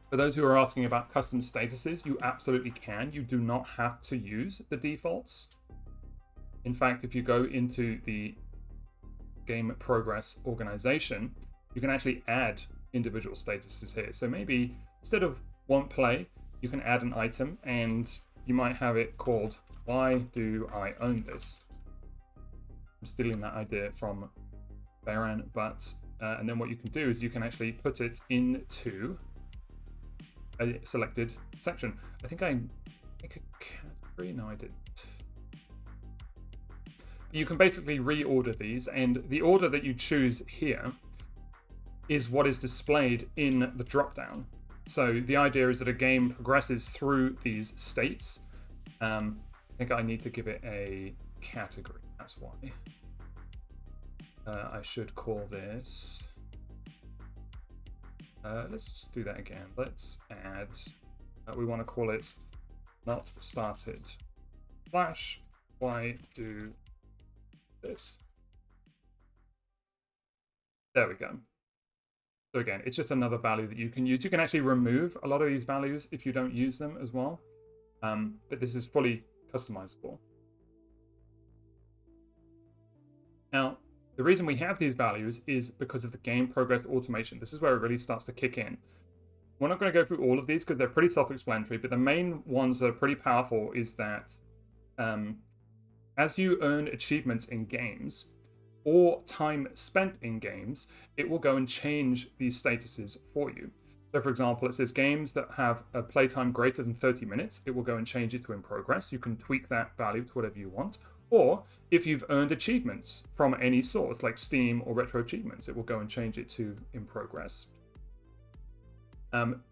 For those who are asking about custom statuses, you absolutely can. You do not have to use the defaults. In fact, if you go into the game progress organization, you can actually add individual statuses here. So maybe instead of won't play, you can add an item and you might have it called why do I own this? I'm stealing that idea from Baran, but and then what you can do is you can actually put it into a selected section. I think I make a category. No, I didn't. You can basically reorder these, and the order that you choose here is what is displayed in the dropdown. So the idea is that a game progresses through these states. I think I need to give it a category. That's why. I should call this. Let's do that again. Let's add. We want to call it not started. Flash. Why do this? There we go. So again, it's just another value that you can use. You can actually remove a lot of these values if you don't use them as well. But this is fully customizable. Now, the reason we have these values is because of the game progress automation. This is where it really starts to kick in. We're not going to go through all of these because they're pretty self-explanatory, but the main ones that are pretty powerful is that as you earn achievements in games or time spent in games, it will go and change these statuses for you. So for example, it says games that have a playtime greater than 30 minutes, it will go and change it to in progress. You can tweak that value to whatever you want. Or if you've earned achievements from any source, like Steam or Retro Achievements, it will go and change it to in progress.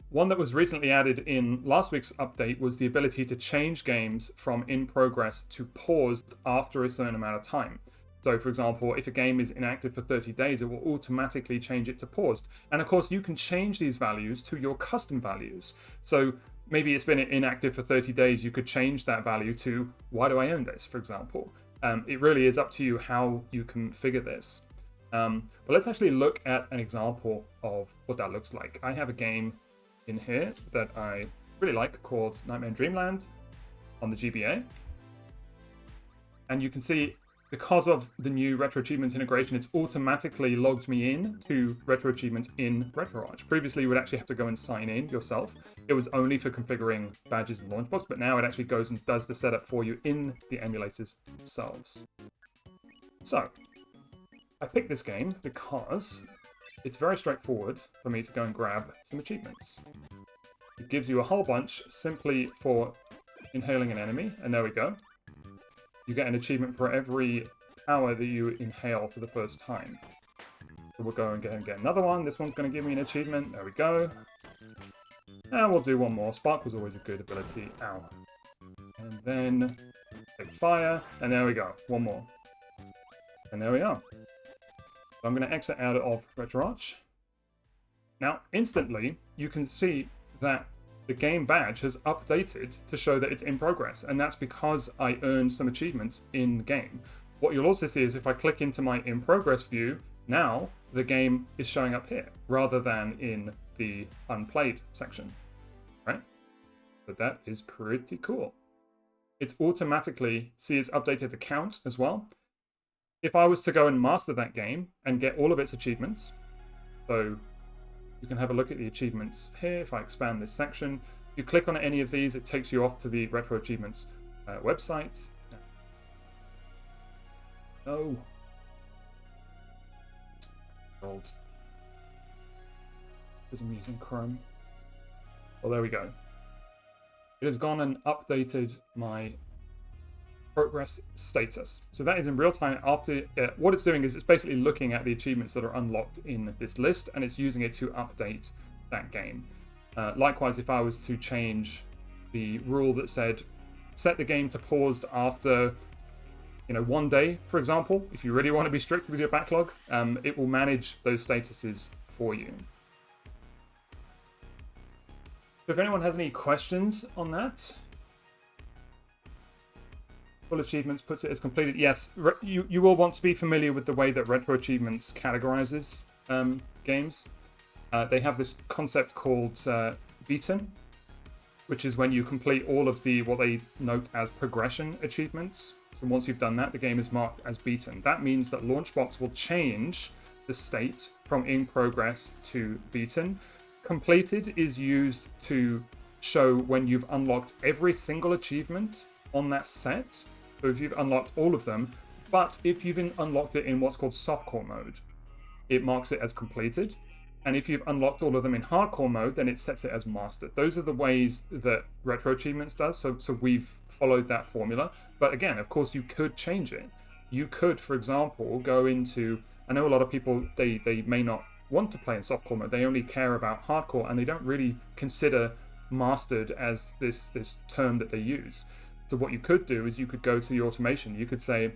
One that was recently added in last week's update was the ability to change games from in progress to paused after a certain amount of time. So for example, if a game is inactive for 30 days, it will automatically change it to paused. And of course, you can change these values to your custom values. So maybe it's been inactive for 30 days, you could change that value to, why do I own this, for example? It really is up to you how you configure this. But let's actually look at an example of what that looks like. I have a game in here that I really like called Nightmare in Dreamland on the GBA. And you can see, because of the new Retro Achievements integration, it's automatically logged me in to Retro Achievements in RetroArch. Previously, you would actually have to go and sign in yourself. It was only for configuring badges and LaunchBox, but now it actually goes and does the setup for you in the emulators themselves. So, I picked this game because it's very straightforward for me to go and grab some achievements. It gives you a whole bunch simply for inhaling an enemy, and there we go. You get an achievement for every hour that you inhale for the first time. So we'll go and get another one. This one's going to give me an achievement. There we go. And we'll do one more. Spark was always a good ability. Ow. And then take fire. And there we go. One more. And there we are. So I'm going to exit out of RetroArch. Now, instantly, you can see that the game badge has updated to show that it's in progress, and that's because I earned some achievements in game. What you'll also see is if I click into my in progress view, Now the game is showing up here rather than in the unplayed section, right? So that is pretty cool. It's automatically, see, it's updated the count as well. If I was to go and master that game and get all of its achievements, so you can have a look at the achievements here. If I expand this section, if you click on any of these, it takes you off to the Retro Achievements website. No. Old. Because I'm using Chrome. Well, there we go. It has gone and updated my progress status. So that is in real time after what it's doing is it's basically looking at the achievements that are unlocked in this list and it's using it to update that game. Likewise, if I was to change the rule that said set the game to paused after 1 day, for example, if you really want to be strict with your backlog, it will manage those statuses for you. So if anyone has any questions on that, full achievements puts it as completed. Yes, you will want to be familiar with the way that Retro Achievements categorizes games. They have this concept called beaten, which is when you complete all of the what they note as progression achievements. So once you've done that, the game is marked as beaten. That means that LaunchBox will change the state from in progress to beaten. Completed is used to show when you've unlocked every single achievement on that set. So if you've unlocked all of them, but if you've unlocked it in what's called softcore mode, it marks it as completed. And if you've unlocked all of them in hardcore mode, then it sets it as mastered. Those are the ways that Retro Achievements does. So we've followed that formula. But again, of course, you could change it. You could, for example, go into, I know a lot of people, they may not want to play in softcore mode. They only care about hardcore and they don't really consider mastered as this term that they use. So what you could do is you could go to the automation. You could say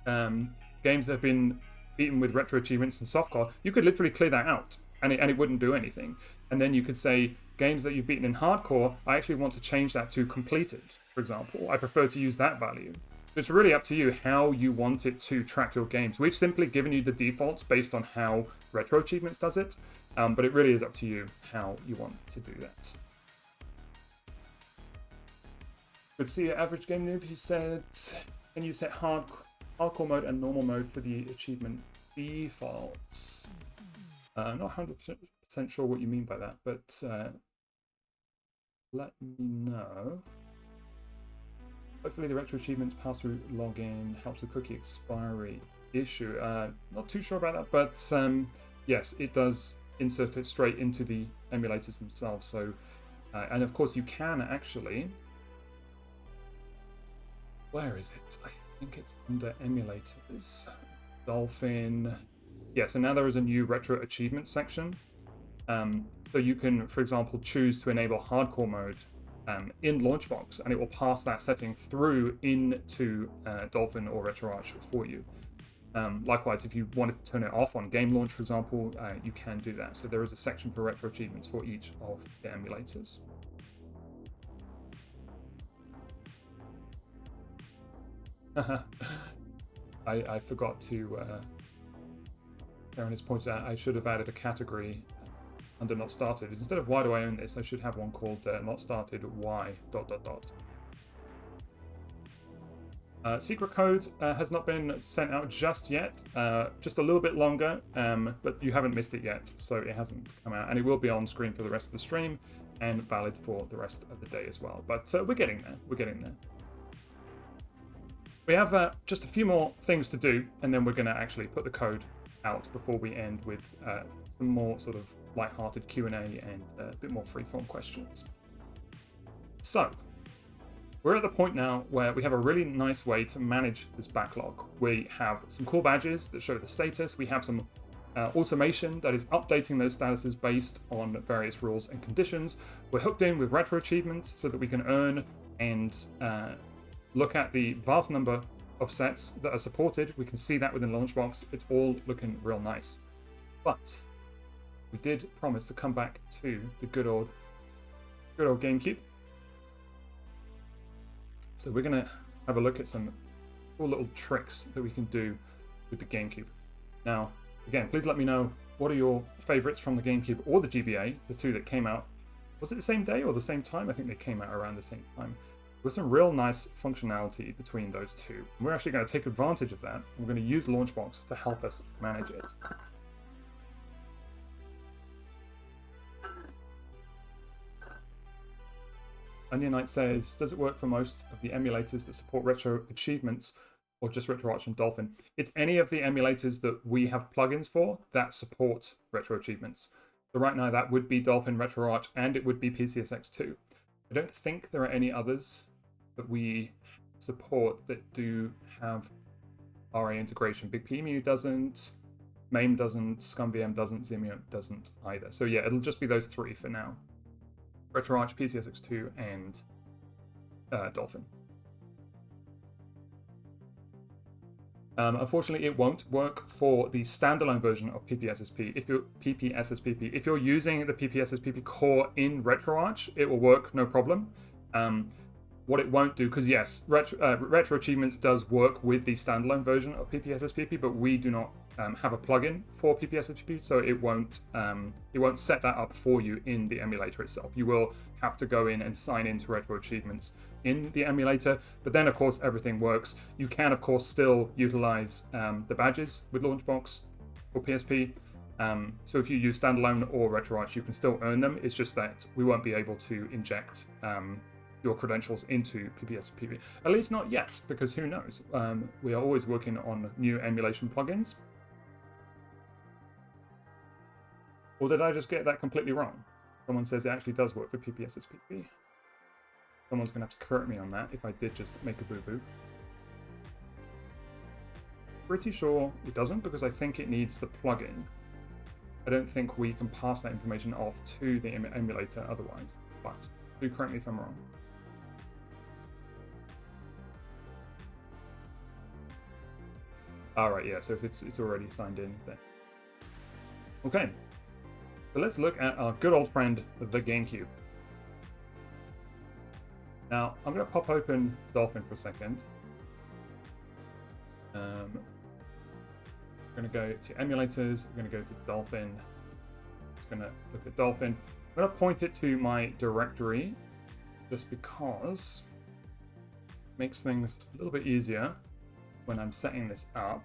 games that have been beaten with Retro Achievements and softcore, you could literally clear that out and it wouldn't do anything. And then you could say games that you've beaten in hardcore, I actually want to change that to completed, for example. I prefer to use that value. It's really up to you how you want it to track your games. We've simply given you the defaults based on how Retro Achievements does it, but it really is up to you how you want to do that. Good to see your average game noob. You said, can you set hardcore mode and normal mode for the achievement defaults? I'm not 100% sure what you mean by that, but let me know. Hopefully the Retro Achievements pass-through login helps with cookie expiry issue. Not too sure about that, but yes, it does insert it straight into the emulators themselves. So, and of course you can actually, where is it? I think it's under emulators. Dolphin. Yeah, so now there is a new Retro Achievements section. So you can, for example, choose to enable hardcore mode in LaunchBox, and it will pass that setting through into Dolphin or RetroArch for you. Likewise, if you wanted to turn it off on game launch, for example, you can do that. So there is a section for Retro Achievements for each of the emulators. I forgot to, Karen has pointed out, I should have added a category under not started. Instead of why do I own this, I should have one called not started why ... Secret code has not been sent out just yet, just a little bit longer, but you haven't missed it yet, so it hasn't come out, and it will be on screen for the rest of the stream and valid for the rest of the day as well. But we're getting there. We're getting there. We have just a few more things to do, and then we're going to actually put the code out before we end with some more sort of light-hearted Q&A and a bit more free-form questions. So, we're at the point now where we have a really nice way to manage this backlog. We have some cool badges that show the status. We have some automation that is updating those statuses based on various rules and conditions. We're hooked in with Retro Achievements so that we can earn and look at the vast number of sets that are supported. We can see that within LaunchBox. It's all looking real nice. But we did promise to come back to the good old GameCube. So we're going to have a look at some cool little tricks that we can do with the GameCube. Now, again, please let me know what are your favorites from the GameCube or the GBA, the two that came out. Was it the same day or the same time? I think they came out around the same time. With some real nice functionality between those two. And we're actually going to take advantage of that. We're going to use LaunchBox to help us manage it. Onion Knight says, does it work for most of the emulators that support retro achievements or just RetroArch and Dolphin? It's any of the emulators that we have plugins for that support retro achievements. So right now that would be Dolphin, RetroArch, and it would be PCSX2. I don't think there are any others that we support that do have RA integration. BigPemu doesn't, MAME doesn't, ScumVM doesn't, Zimio doesn't either. So yeah, it'll just be those three for now. RetroArch, PCSX2, and Dolphin. Unfortunately, it won't work for the standalone version of PPSSP. If you're using the PPSSP core in RetroArch, it will work, no problem. What it won't do, because yes, Retro Achievements does work with the standalone version of PPSSP, but we do not have a plugin for PPSSP, so it won't set that up for you in the emulator itself. You will have to go in and sign into Retro Achievements in the emulator, but then of course everything works. You can of course still utilize the badges with LaunchBox or PSP. So if you use standalone or RetroArch, you can still earn them. It's just that we won't be able to inject your credentials into PPSP. At least not yet, because who knows? We are always working on new emulation plugins. Or did I just get that completely wrong? Someone says it actually does work for PPSSP. Someone's going to have to correct me on that if I did just make a boo-boo. Pretty sure it doesn't, because I think it needs the plugin. I don't think we can pass that information off to the emulator otherwise, but do correct me if I'm wrong. Alright, yeah, so if it's already signed in, then... Okay, so let's look at our good old friend, the GameCube. Now, I'm going to pop open Dolphin for a second. I'm going to go to emulators, I'm going to go to Dolphin. Just going to look at Dolphin. I'm going to point it to my directory, just because it makes things a little bit easier when I'm setting this up.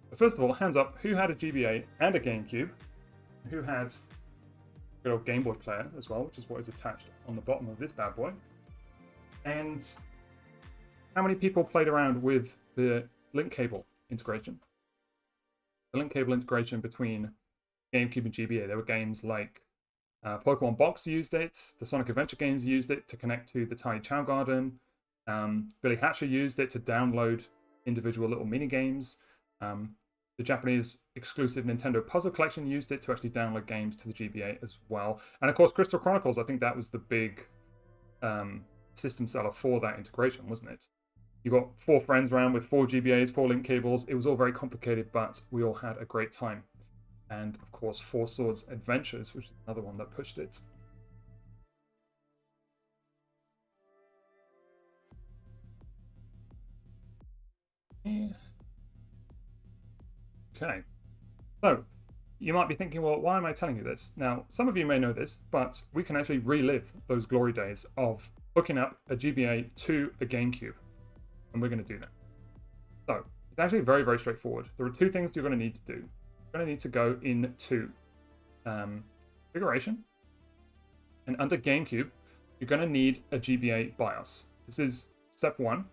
But first of all, hands up, who had a GBA and a GameCube? Who had a good old Game Boy player as well, which is what is attached on the bottom of this bad boy? And how many people played around with the link cable integration? The link cable integration between GameCube and GBA. There were games like Pokemon Box used it, the Sonic Adventure games used it to connect to the Tiny Chow Garden. Billy Hatcher used it to download individual little mini games. The Japanese exclusive Nintendo Puzzle Collection used it to actually download games to the GBA as well. And of course, Crystal Chronicles, I think that was the big system seller for that integration, wasn't it? You got 4 friends around with 4 GBAs, 4 link cables. It was all very complicated, but we all had a great time. And of course, Four Swords Adventures, which is another one that pushed it. Okay, so you might be thinking, well, why am I telling you this? Now, some of you may know this, but we can actually relive those glory days of hooking up a GBA to a GameCube, and we're going to do that. So it's actually very, very straightforward. There are 2 things you're going to need to do. You're going to need to go into configuration, and under GameCube, you're going to need a GBA BIOS. This is step 1.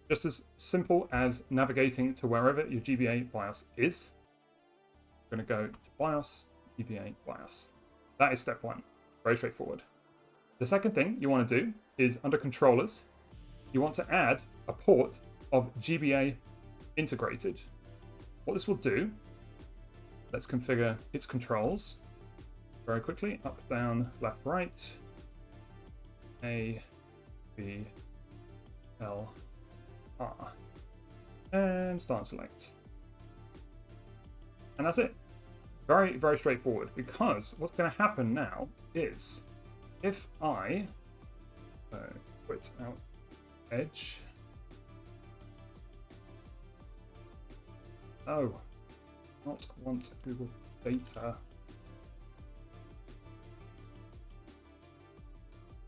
Just as simple as navigating to wherever your GBA BIOS is. We're going to go to BIOS, GBA BIOS. That is step 1. Very straightforward. The second thing you want to do is under controllers, you want to add a port of GBA integrated. What this will do, let's configure its controls very quickly. Up, down, left, right. A, B, L, R, and start select. And that's it. Very, very straightforward, because what's going to happen now is if I quit out Edge, Oh, not want Google data.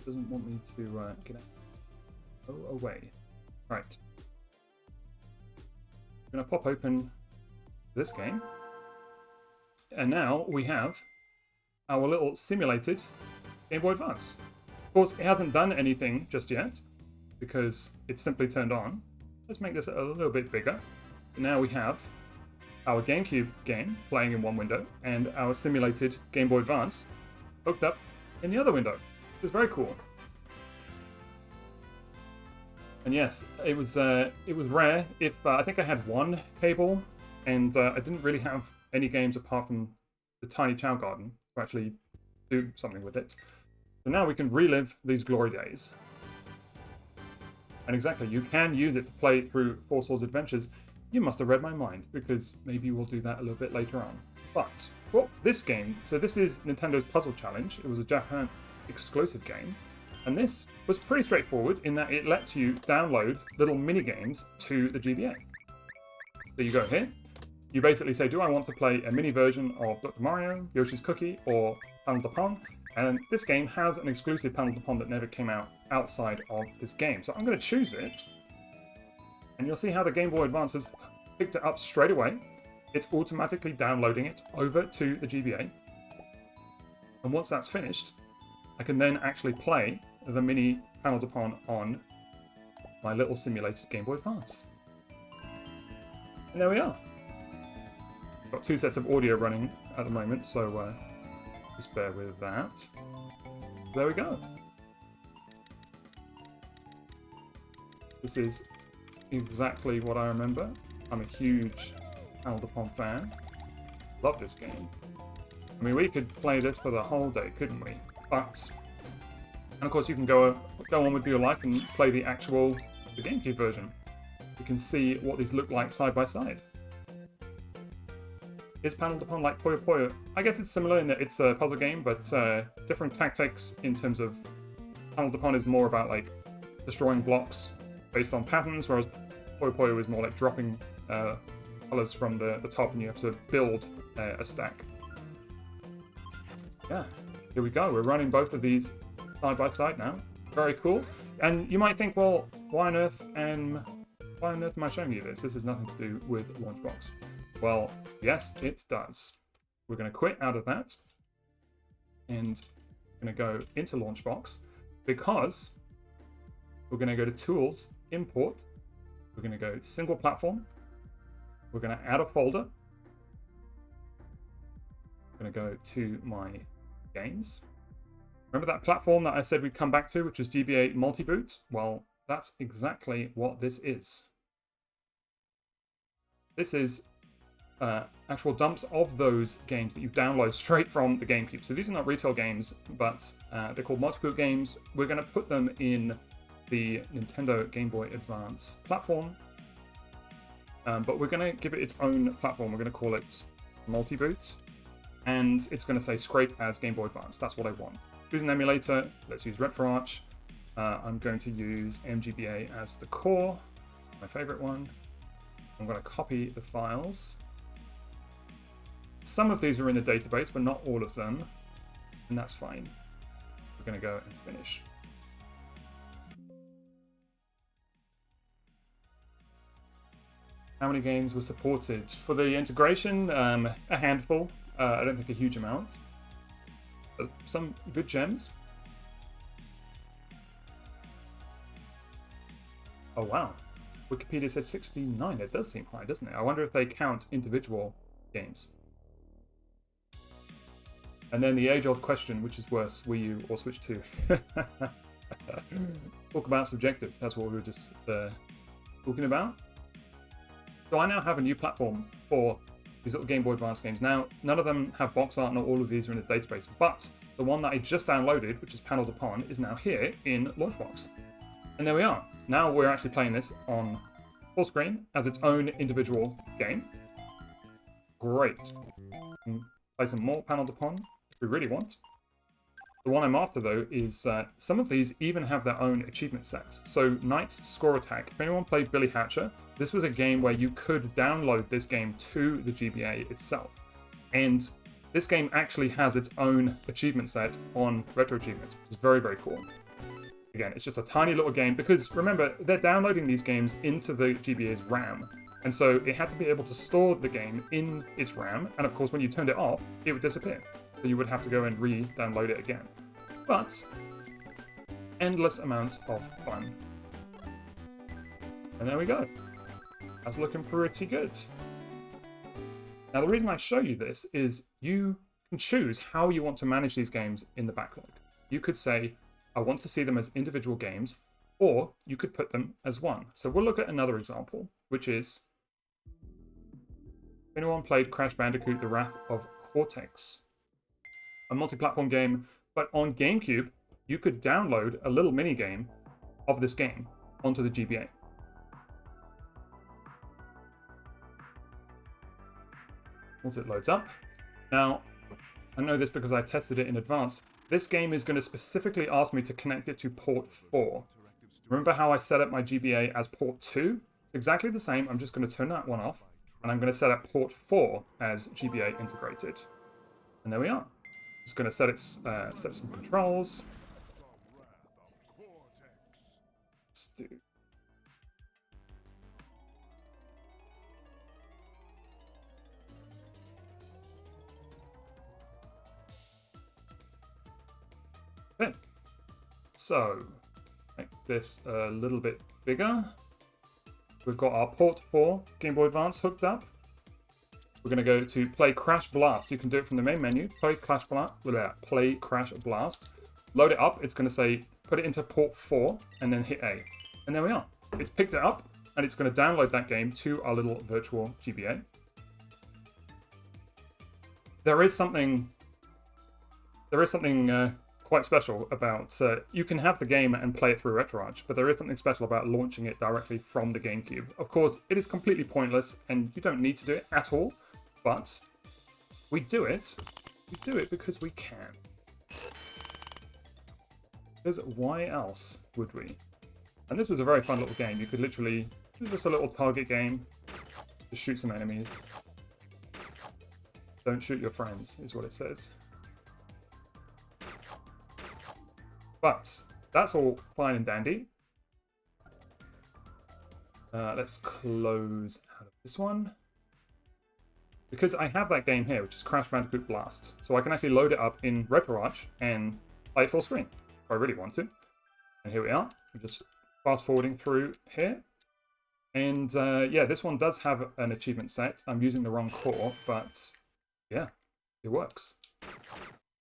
Doesn't want me to get out. Go away. Right. I'm going to pop open this game. And now we have our little simulated Game Boy Advance. Of course, it hasn't done anything just yet because it's simply turned on. Let's make this a little bit bigger. Now we have our GameCube game playing in one window and our simulated Game Boy Advance hooked up in the other window. It's very cool. And yes, it was rare. If I think I had one cable, and I didn't really have any games apart from the Tiny Chow Garden to actually do something with it. So now we can relive these glory days. And exactly, you can use it to play through Four Swords Adventures. You must have read my mind, because maybe we'll do that a little bit later on. But, well, this game, so this is Nintendo's Puzzle Challenge. It was a Japan exclusive game. And this was pretty straightforward in that it lets you download little mini games to the GBA. So you go here, you basically say, do I want to play a mini version of Dr. Mario, Yoshi's Cookie, or Panel de Pon? And this game has an exclusive Panel de Pon that never came out outside of this game. So I'm going to choose it, and you'll see how the Game Boy Advance has picked it up straight away. It's automatically downloading it over to the GBA. And once that's finished, I can then actually play the mini Panel de Pon on my little simulated Game Boy Advance. And there we are. Got two sets of audio running at the moment, so just bear with that. There we go. This is exactly what I remember. I'm a huge Panel de Pon fan. Love this game. I mean, we could play this for the whole day, couldn't we? But, and of course you can go on with your life and play the GameCube version. You can see what these look like side by side. Is Panel de Pon like Puyo Puyo? I guess it's similar in that it's a puzzle game, but different tactics in terms of Panel de Pon is more about like destroying blocks based on patterns, whereas Puyo Puyo is more like dropping colors from the top and you have to build a stack. Yeah, here we go. We're running both of these side by side now. Very cool. And you might think, well, why on earth am I showing you this? This has nothing to do with LaunchBox. Well, yes, it does. We're going to quit out of that and we're going to go into LaunchBox because we're going to go to Tools, Import. We're going to go Single Platform. We're going to add a folder. I'm going to go to my games. Remember that platform that I said we'd come back to, which is GBA Multi-Boot? Well, that's exactly what this is. This is actual dumps of those games that you download straight from the GameCube. So these are not retail games, but they're called multi-boot games. We're going to put them in the Nintendo Game Boy Advance platform, but we're going to give it its own platform. We're going to call it Multi-Boot, and it's going to say scrape as Game Boy Advance. That's what I want. Use an emulator. Let's use RetroArch. I'm going to use MGBA as the core, my favorite one. I'm going to copy the files. Some of these are in the database, but not all of them, and that's fine. We're going to go and finish. How many games were supported? For the integration, a handful. I don't think a huge amount. But some good gems. Oh wow. Wikipedia says 69. It does seem high, doesn't it? I wonder if they count individual games. And then the age-old question, which is worse, Wii U or Switch 2? Talk about subjective. That's what we were just talking about. So I now have a new platform for these little Game Boy Advance games. Now, none of them have box art, not all of these are in the database, but the one that I just downloaded, which is Panel de Pon, is now here in LaunchBox. And there we are. Now we're actually playing this on full screen as its own individual game. Great. Play some more Panel de Pon if we really want. The one I'm after, though, is some of these even have their own achievement sets. So Knight's Score Attack. If anyone played Billy Hatcher, this was a game where you could download this game to the GBA itself. And this game actually has its own achievement set on Retro Achievements, which is very, very cool. Again, it's just a tiny little game because, remember, they're downloading these games into the GBA's RAM. And so it had to be able to store the game in its RAM. And of course, when you turned it off, it would disappear. So you would have to go and re-download it again. But endless amounts of fun. And there we go. That's looking pretty good. Now, the reason I show you this is you can choose how you want to manage these games in the backlog. You could say, I want to see them as individual games, or you could put them as one. So we'll look at another example, which is, if anyone played Crash Bandicoot: The Wrath of Cortex, a multi-platform game, but on GameCube, you could download a little mini game of this game onto the GBA. Once it loads up. Now, I know this because I tested it in advance. This game is going to specifically ask me to connect it to port 4. Remember how I set up my GBA as port 2? It's exactly the same. I'm just going to turn that one off, and I'm going to set up port 4 as GBA integrated. And there we are. Just going to set some controls. Let's do. Okay. So make this a little bit bigger. We've got our port 4 Game Boy Advance hooked up. We're going to go to play Crash Blast. You can do it from the main menu. Play Crash Blast. Load it up. It's going to say put it into port 4 and then hit A. And there we are. It's picked it up and it's going to download that game to our little virtual GBA. There is something quite special about, you can have the game and play it through RetroArch, but there is something special about launching it directly from the GameCube. Of course, it is completely pointless and you don't need to do it at all, but we do it. We do it because we can. Because why else would we? And this was a very fun little game. You could literally, it was just a little target game, just shoot some enemies. Don't shoot your friends, is what it says. But that's all fine and dandy. Let's close out of this one. Because I have that game here, which is Crash Bandicoot Blast. So I can actually load it up in RetroArch and play it full screen if I really want to. And here we are. I'm just fast forwarding through here. And yeah, this one does have an achievement set. I'm using the wrong core, but yeah, it works.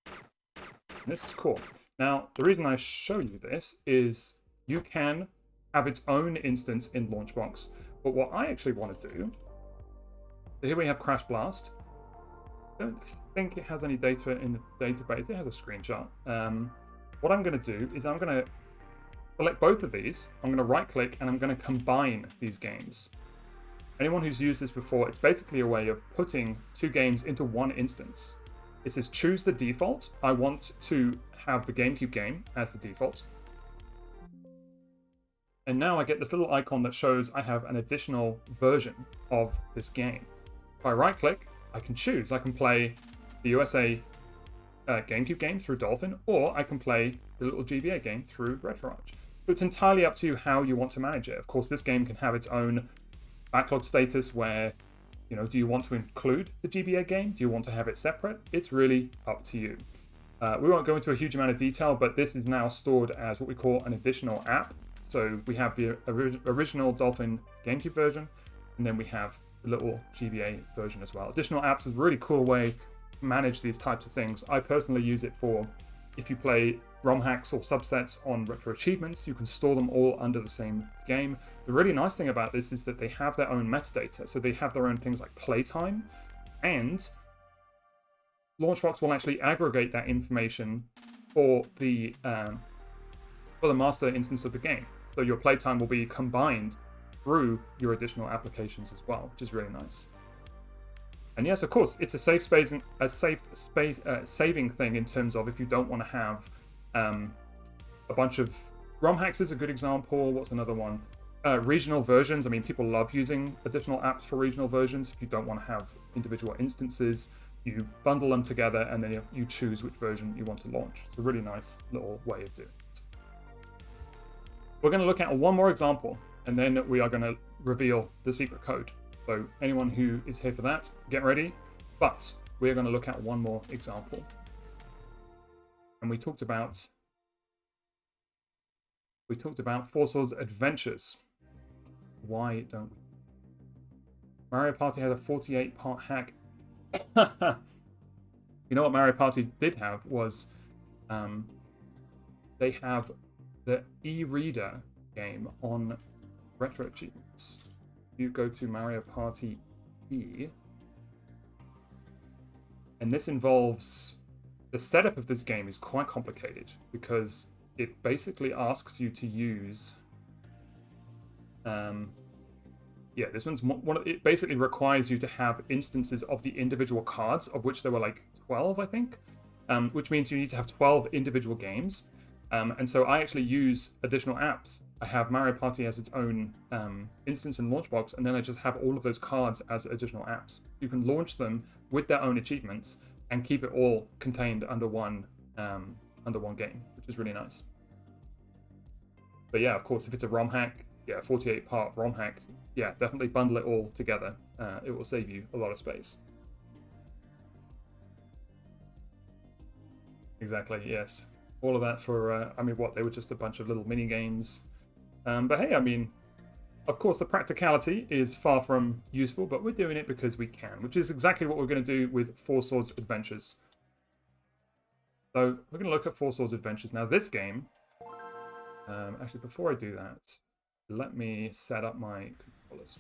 And this is cool. Now, the reason I show you this is you can have its own instance in LaunchBox. But what I actually want to do, so here we have Crash Blast. I don't think it has any data in the database. It has a screenshot. What I'm going to do is I'm going to select both of these. I'm going to right click and I'm going to combine these games. Anyone who's used this before, it's basically a way of putting two games into one instance. It says choose the default. I want to have the GameCube game as the default. And now I get this little icon that shows I have an additional version of this game. If I right click, I can choose. I can play the USA GameCube game through Dolphin, or I can play the little GBA game through RetroArch. So it's entirely up to you how you want to manage it. Of course, this game can have its own backlog status where, you know, do you want to include the GBA game? Do you want to have it separate? It's really up to you. We won't go into a huge amount of detail, but this is now stored as what we call an additional app. So we have the original Dolphin GameCube version, and then we have the little GBA version as well. Additional apps is a really cool way to manage these types of things. I personally use it for if you play ROM hacks or subsets on Retro Achievements, you can store them all under the same game. The really nice thing about this is that they have their own metadata. So they have their own things like playtime, and LaunchBox will actually aggregate that information for the master instance of the game. So your playtime will be combined through your additional applications as well, which is really nice. And yes, of course, it's a safe space, saving thing in terms of if you don't want to have a bunch of ROM hacks is a good example. What's another one? Regional versions. I mean, people love using additional apps for regional versions. If you don't want to have individual instances, you bundle them together and then you choose which version you want to launch. It's a really nice little way of doing it. We're going to look at one more example, and then we are going to reveal the secret code. So anyone who is here for that, get ready. But we're going to look at one more example. And we talked about Four Swords Adventures. Why don't we? Mario Party had a 48-part hack. You know what Mario Party did have was they have the e-reader game on Retro Achievements. You go to Mario Party E, and this involves the setup of this game is quite complicated because it basically asks you to use this one's it basically requires you to have instances of the individual cards, of which there were like 12, I think, which means you need to have 12 individual games. And so I actually use additional apps. I have Mario Party as its own instance in LaunchBox, and then I just have all of those cards as additional apps. You can launch them with their own achievements and keep it all contained under one game, which is really nice. But yeah, of course, if it's a ROM hack, 48-part ROM hack, definitely bundle it all together. It will save you a lot of space. Exactly, yes. All of that for, they were just a bunch of little mini games. But hey, I mean, of course, the practicality is far from useful, but we're doing it because we can, which is exactly what we're going to do with Four Swords Adventures. So we're going to look at Four Swords Adventures. Now, this game, actually, before I do that, let me set up my controllers.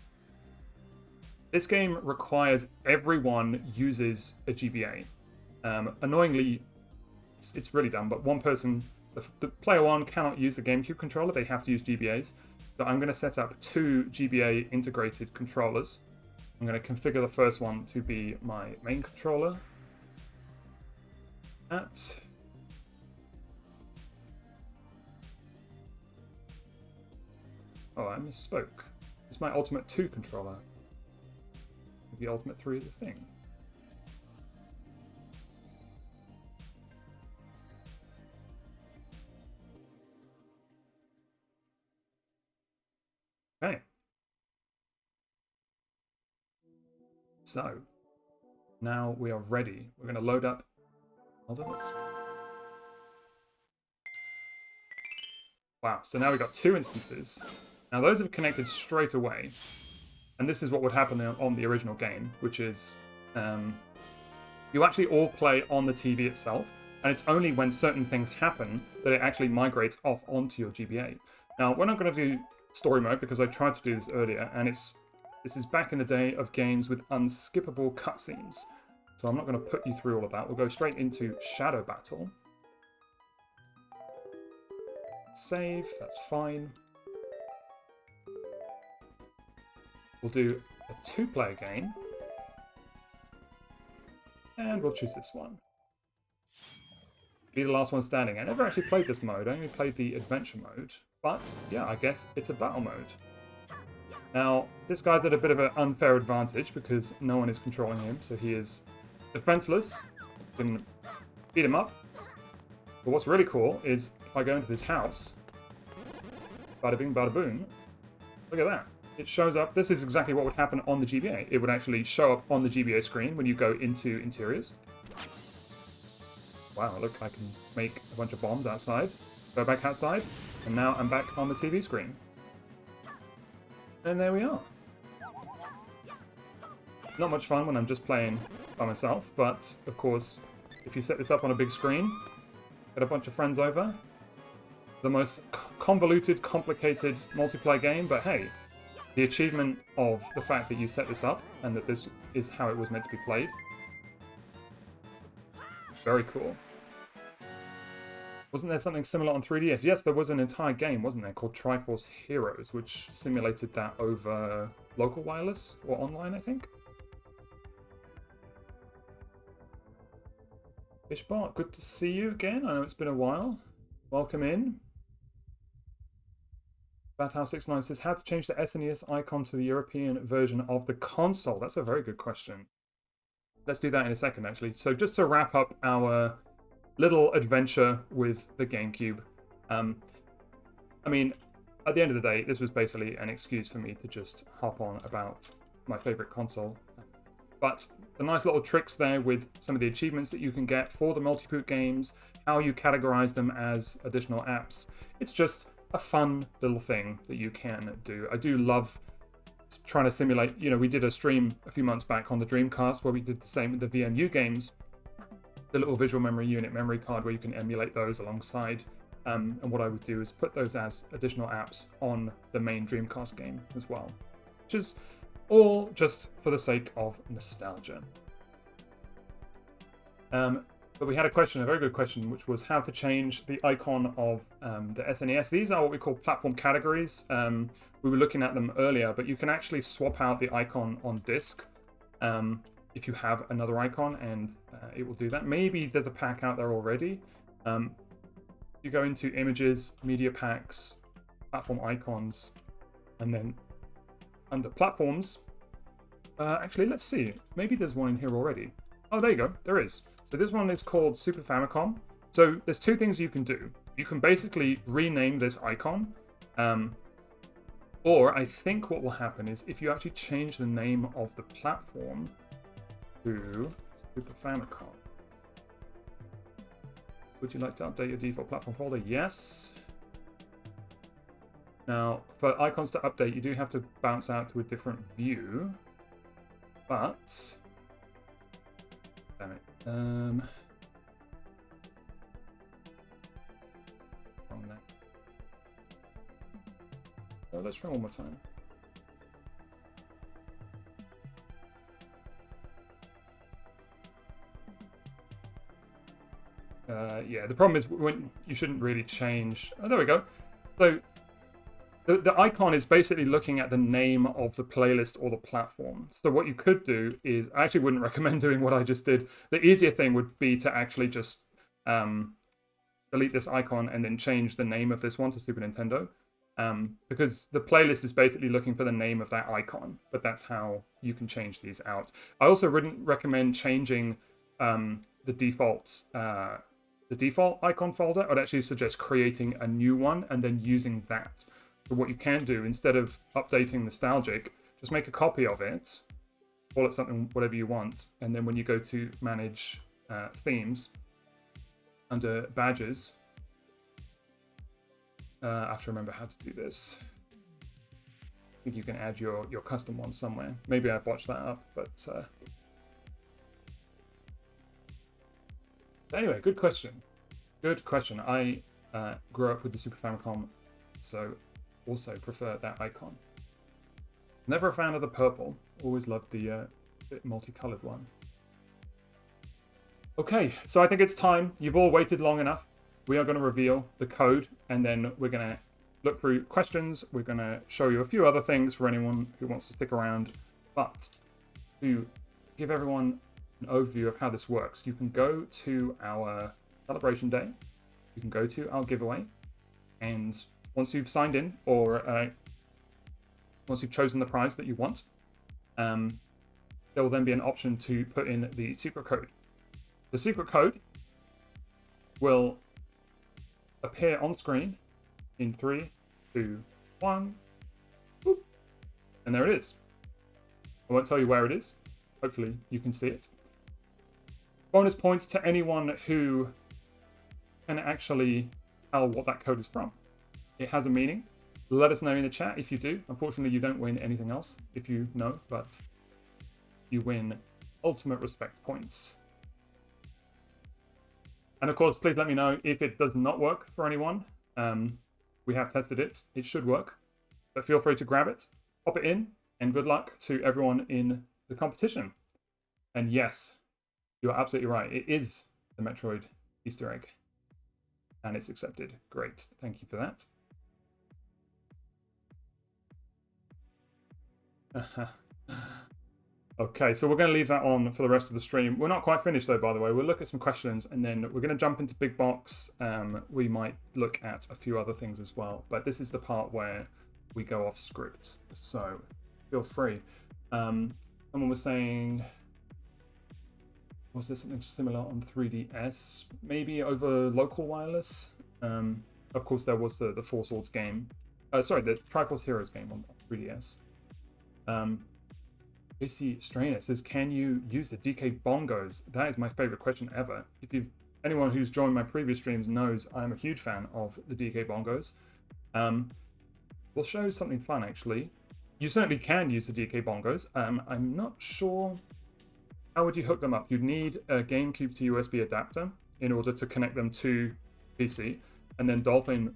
This game requires everyone uses a GBA. Annoyingly, it's really dumb, but one person, the player one cannot use the GameCube controller. They have to use GBAs. So I'm going to set up 2 GBA integrated controllers. I'm going to configure the first one to be my main controller. Oh, I misspoke. It's my Ultimate 2 controller. The Ultimate 3 is a thing. Okay. So, now we are ready. We're going to load up. Hold on. Wow, so now we've got 2 instances. Now those are connected straight away. And this is what would happen on the original game, which is you actually all play on the TV itself, and it's only when certain things happen that it actually migrates off onto your GBA. Now, we're not going to do story mode because I tried to do this earlier, and this is back in the day of games with unskippable cutscenes. So I'm not going to put you through all of that. We'll go straight into Shadow Battle. Save, that's fine. We'll do a 2-player game. And we'll choose this one. Be the last one standing. I never actually played this mode. I only played the adventure mode. But, yeah, I guess it's a battle mode. Now, this guy's at a bit of an unfair advantage because no one is controlling him, so he is defenseless. You can beat him up. But what's really cool is if I go into this house, bada bing, bada boom, look at that. It shows up. This is exactly what would happen on the GBA. It would actually show up on the GBA screen when you go into interiors. Wow, look, I can make a bunch of bombs outside. Go back outside, and now I'm back on the TV screen. And there we are. Not much fun when I'm just playing by myself, but of course, if you set this up on a big screen, get a bunch of friends over, the most convoluted, complicated multiplayer game, but hey, the achievement of the fact that you set this up and that this is how it was meant to be played. Very cool. Wasn't there something similar on 3DS? Yes, there was an entire game, wasn't there, called Triforce Heroes, which simulated that over local wireless or online, I think. Fishbot, good to see you again. I know it's been a while. Welcome in. Bathhouse69 says, how to change the SNES icon to the European version of the console? That's a very good question. Let's do that in a second, actually. So just to wrap up our little adventure with the GameCube. I mean, at the end of the day, this was basically an excuse for me to just hop on about my favorite console. But the nice little tricks there with some of the achievements that you can get for the multi-boot games, how you categorize them as additional apps. It's just a fun little thing that you can do. I do love trying to simulate, you know, we did a stream a few months back on the Dreamcast where we did the same with the VMU games, the little visual memory unit memory card where you can emulate those alongside. And what I would do is put those as additional apps on the main Dreamcast game as well, which is all just for the sake of nostalgia. But we had a question, a very good question, which was how to change the icon of the SNES. These are what we call platform categories. We were looking at them earlier, but you can actually swap out the icon on disk if you have another icon, and it will do that. Maybe there's a pack out there already. You go into images, media packs, platform icons, and then under platforms, actually, let's see. Maybe there's one in here already. Oh, there you go. There is. So this one is called Super Famicom. So there's two things you can do. You can basically rename this icon. Or I think what will happen is if you actually change the name of the platform to Super Famicom. Would you like to update your default platform folder? Yes. Now, for icons to update, you do have to bounce out to a different view. But... damn it. Wrong there. Oh, let's try one more time. Yeah, the problem is when you shouldn't really change. Oh, there we go. So the icon is basically looking at the name of the playlist or the platform. So what you could do is, I actually wouldn't recommend doing what I just did. The easier thing would be to actually just delete this icon and then change the name of this one to Super Nintendo. Because the playlist is basically looking for the name of that icon, but that's how you can change these out. I also wouldn't recommend changing the default icon folder. I'd actually suggest creating a new one and then using that. So what you can do, instead of updating Nostalgic, just make a copy of it, call it something, whatever you want, and then when you go to manage themes, under badges, I have to remember how to do this. I think you can add your custom one somewhere. Maybe I botched that up, but anyway, good question. Good question. I grew up with the Super Famicom, so also prefer that icon. Never a fan of the purple. Always loved the bit multicolored one. Okay, so I think it's time. You've all waited long enough. We are going to reveal the code, and then we're going to look through questions. We're going to show you a few other things for anyone who wants to stick around. But to give everyone an overview of how this works, you can go to our celebration day. You can go to our giveaway, and once you've signed in, or once you've chosen the prize that you want, there will then be an option to put in the secret code. The secret code will appear on screen in 3, 2, 1, whoop, and there it is. I won't tell you where it is. Hopefully you can see it. Bonus points to anyone who can actually tell what that code is from. It has a meaning. Let us know in the chat if you do. Unfortunately, you don't win anything else if you know, but you win ultimate respect points. And of course, please let me know if it does not work for anyone. We have tested it. It should work. But feel free to grab it, pop it in, and good luck to everyone in the competition. And yes, you're absolutely right. It is the Metroid Easter egg. And it's accepted. Great. Thank you for that. Okay, so we're going to leave that on for the rest of the stream. We're not quite finished though, by the way. We'll look at some questions and then we're going to jump into Big Box. We might look at a few other things as well, but this is the part where we go off script. So feel free. Someone was saying, was there something similar on 3DS? Maybe over local wireless? Of course, there was the Four Swords game. Sorry, the Triforce Heroes game on 3DS. JC Strainer says, can you use the DK bongos? That is my favorite question ever. Anyone who's joined my previous streams knows I'm a huge fan of the DK bongos. We'll show you something fun, actually. You certainly can use the DK bongos. I'm not sure. How would you hook them up? You'd need a GameCube to USB adapter in order to connect them to PC. And then Dolphin,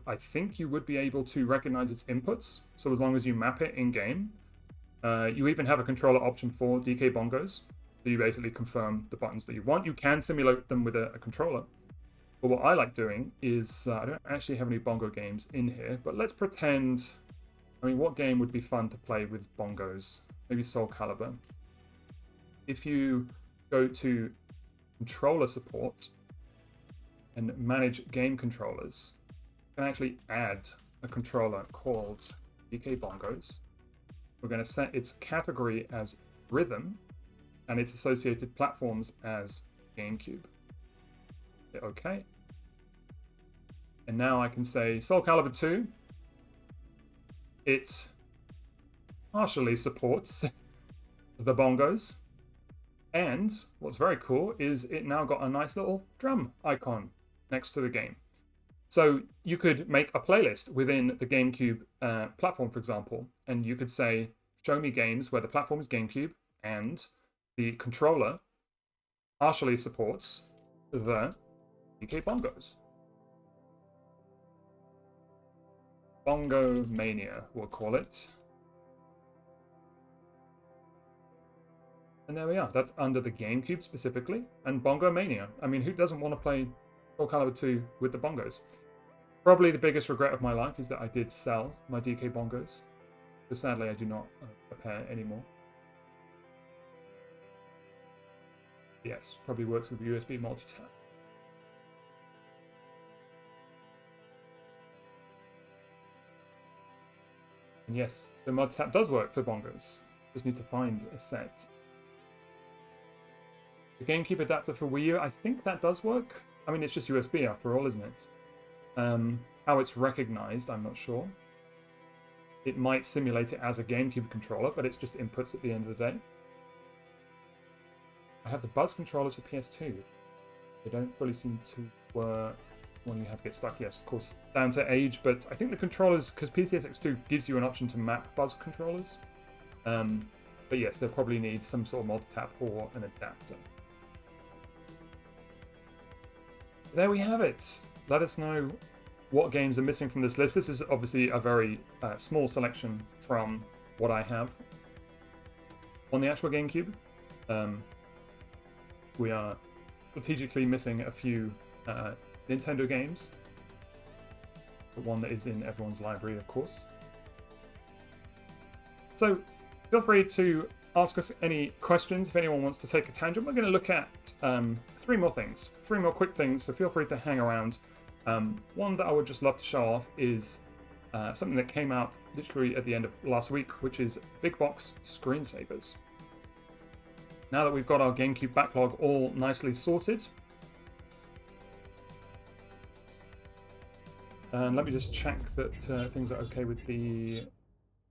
I think you would be able to recognize its inputs. So as long as you map it in-game. You even have a controller option for DK bongos. So you basically confirm the buttons that you want. You can simulate them with a controller. But what I like doing is, I don't actually have any bongo games in here, but let's pretend, I mean, what game would be fun to play with bongos? Maybe Soul Calibur. If you go to controller support and manage game controllers, you can actually add a controller called DK bongos. We're going to set its category as rhythm and its associated platforms as GameCube. Hit OK. And now I can say Soul Calibur 2. It partially supports the bongos. And what's very cool is it now got a nice little drum icon next to the game. So you could make a playlist within the GameCube platform, for example, and you could say, show me games where the platform is GameCube and the controller partially supports the DK bongos. Bongo Mania, we'll call it. And there we are. That's under the GameCube specifically, and Bongo Mania. I mean, who doesn't want to play Soul Calibur 2 with the bongos? Probably the biggest regret of my life is that I did sell my DK bongos. So sadly, I do not pair anymore. Yes, probably works with USB multi-tap. And yes, the multi-tap does work for bongos. Just need to find a set. The GameCube adapter for Wii U, I think that does work. I mean, it's just USB after all, isn't it? How it's recognized, I'm not sure. It might simulate it as a GameCube controller, but it's just inputs at the end of the day. I have the Buzz controllers for PS2. They don't fully seem to work when you have Get Stuck. Yes, of course, down to age, but I think the controllers, because PCSX2 gives you an option to map Buzz controllers. But yes, they'll probably need some sort of multi-tap or an adapter. There we have it. Let us know what games are missing from this list. This is obviously a very small selection from what I have on the actual GameCube. We are strategically missing a few Nintendo games. The one that is in everyone's library, of course. So feel free to ask us any questions if anyone wants to take a tangent. We're going to look at 3 more things, 3 more quick things, so feel free to hang around. One that I would just love to show off is something that came out literally at the end of last week, which is Big Box Screensavers. Now that we've got our GameCube backlog all nicely sorted, and let me just check that things are okay with the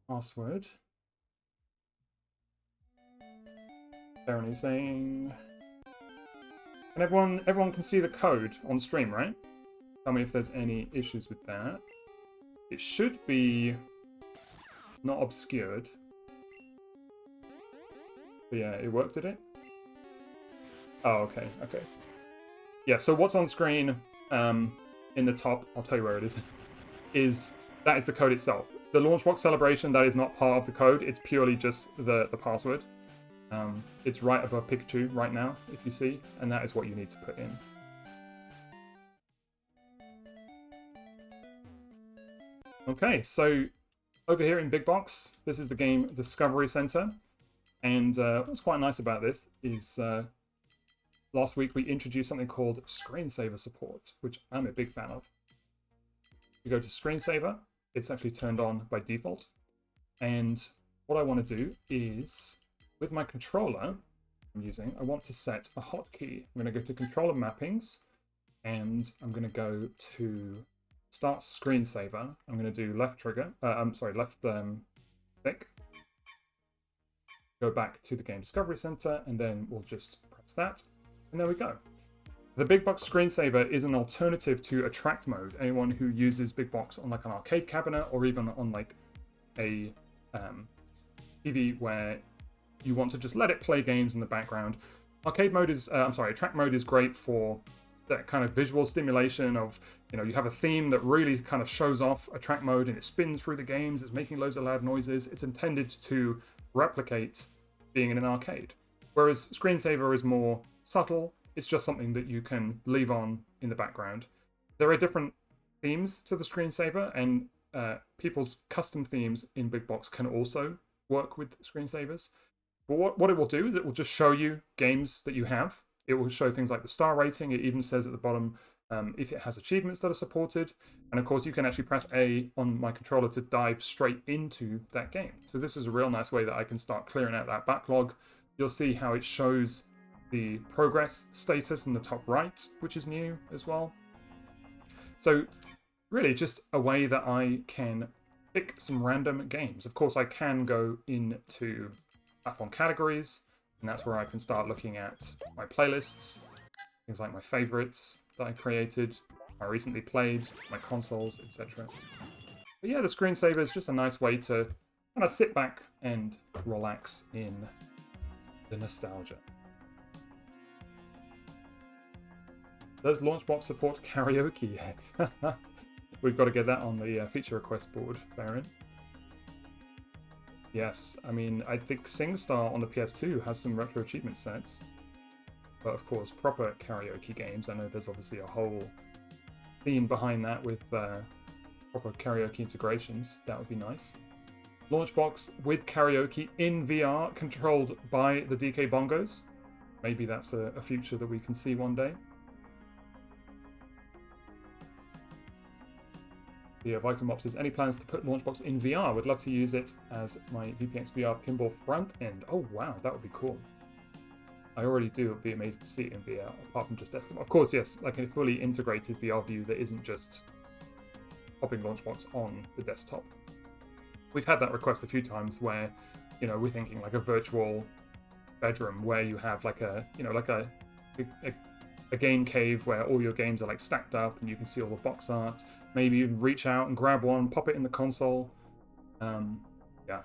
password. Darren saying, and everyone can see the code on stream, right? Tell me if there's any issues with that. It should be not obscured. But yeah, it worked, did it? Oh, okay, okay. Yeah, so what's on screen in the top, I'll tell you where it is that is the code itself. The LaunchBox Celebration, that is not part of the code. It's purely just the password. It's right above Pikachu right now, if you see, and that is what you need to put in. Okay, so over here in Big Box, this is the game Discovery Center, And what's quite nice about this is last week we introduced something called screensaver support, which I'm a big fan of. You go to screensaver, it's actually turned on by default. And what I want to do is, with my controller I'm using, I want to set a hotkey. I'm going to go to controller mappings, and I'm going to go to start screensaver. I'm going to do left trigger, left stick. Go back to the Game Discovery Center, and then we'll just press that, and there we go. The Big Box Screensaver is an alternative to Attract mode. Anyone who uses Big Box on like an arcade cabinet, or even on like a TV where you want to just let it play games in the background. Attract mode is great for that kind of visual stimulation of, you have a theme that really kind of shows off Attract mode and it spins through the games, it's making loads of loud noises. It's intended to replicate being in an arcade. Whereas Screensaver is more subtle, it's just something that you can leave on in the background. There are different themes to the Screensaver, and people's custom themes in Big Box can also work with screensavers. But what it will do is it will just show you games that you have. It will show things like the star rating. It even says at the bottom if it has achievements that are supported. And of course, you can actually press A on my controller to dive straight into that game. So this is a real nice way that I can start clearing out that backlog. You'll see how it shows the progress status in the top right, which is new as well. So really just a way that I can pick some random games. Of course, I can go into platform categories, and that's where I can start looking at my playlists, things like my favorites that I created, I recently played, my consoles, etc. But yeah, the screensaver is just a nice way to kind of sit back and relax in the nostalgia. Does LaunchBox support karaoke yet? We've got to get that on the feature request board, Baron. Yes, I mean, I think SingStar on the PS2 has some retro achievement sets. But of course, proper karaoke games, I know there's obviously a whole theme behind that with proper karaoke integrations. That would be nice. LaunchBox with karaoke in VR, controlled by the DK Bongos. Maybe that's a future that we can see one day. Yeah, Viking says, any plans to put LaunchBox in VR? Would love to use it as my VPX VR pinball front end. Oh wow, that would be cool. I already do. It would be amazing to see it in VR, apart from just desktop. Of course, yes, like a fully integrated VR view that isn't just popping LaunchBox on the desktop. We've had that request a few times where, we're thinking like a virtual bedroom where you have like a game cave where all your games are like stacked up and you can see all the box art. Maybe you can reach out and grab one, pop it in the console. Yeah,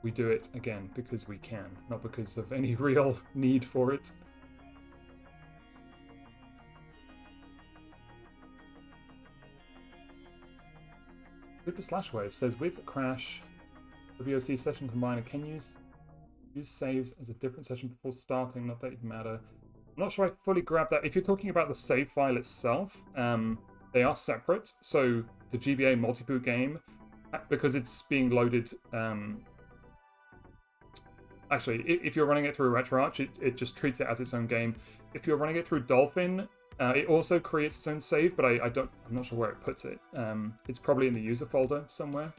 we do it again because we can, not because of any real need for it. Super Slashwave says, with Crash, WOC session combiner, can you use saves as a different session before starting? Not that it matter. I'm not sure I fully grabbed that. If you're talking about the save file itself, they are separate. So the GBA multi-boot game, because it's being loaded... actually, if you're running it through RetroArch, it just treats it as its own game. If you're running it through Dolphin, it also creates its own save, but I'm not sure where it puts it. It's probably in the user folder somewhere.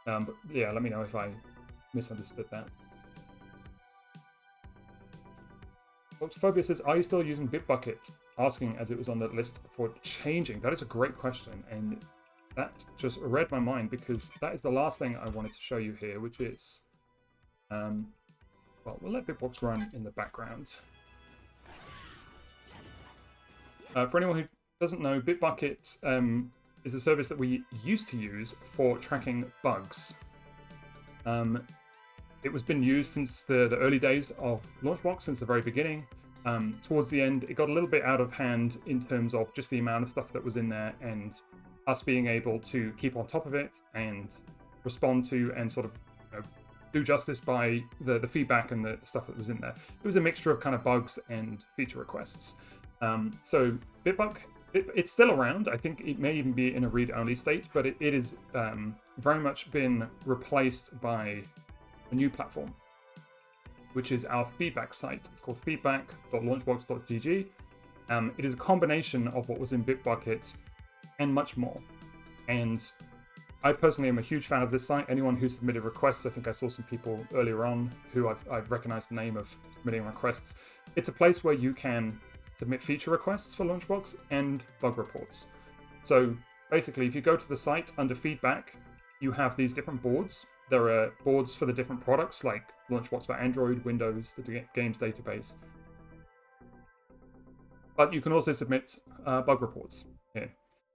But yeah, let me know if I misunderstood that. Phobia says, are you still using Bitbucket? Asking as it was on the list for changing. That is a great question, and that just read my mind because that is the last thing I wanted to show you here, which is, well, we'll let Bitbox run in the background. For anyone who doesn't know, Bitbucket is a service that we used to use for tracking bugs. It was been used since the early days of LaunchBox, since the very beginning. Towards the end, it got a little bit out of hand in terms of just the amount of stuff that was in there and us being able to keep on top of it and respond to and sort of do justice by the feedback and the stuff that was in there. It was a mixture of kind of bugs and feature requests. So Bitbucket, it's still around. I think it may even be in a read-only state, but it is very much been replaced by a new platform, which is our feedback site. It's called feedback.launchbox.gg. It is a combination of what was in Bitbucket and much more. And I personally am a huge fan of this site. Anyone who submitted requests, I think I saw some people earlier on who I've recognized the name of submitting requests. It's a place where you can submit feature requests for LaunchBox and bug reports. So basically, if you go to the site under feedback, you have these different boards. There are boards for the different products like LaunchBox for Android, Windows, the games database. But you can also submit bug reports here.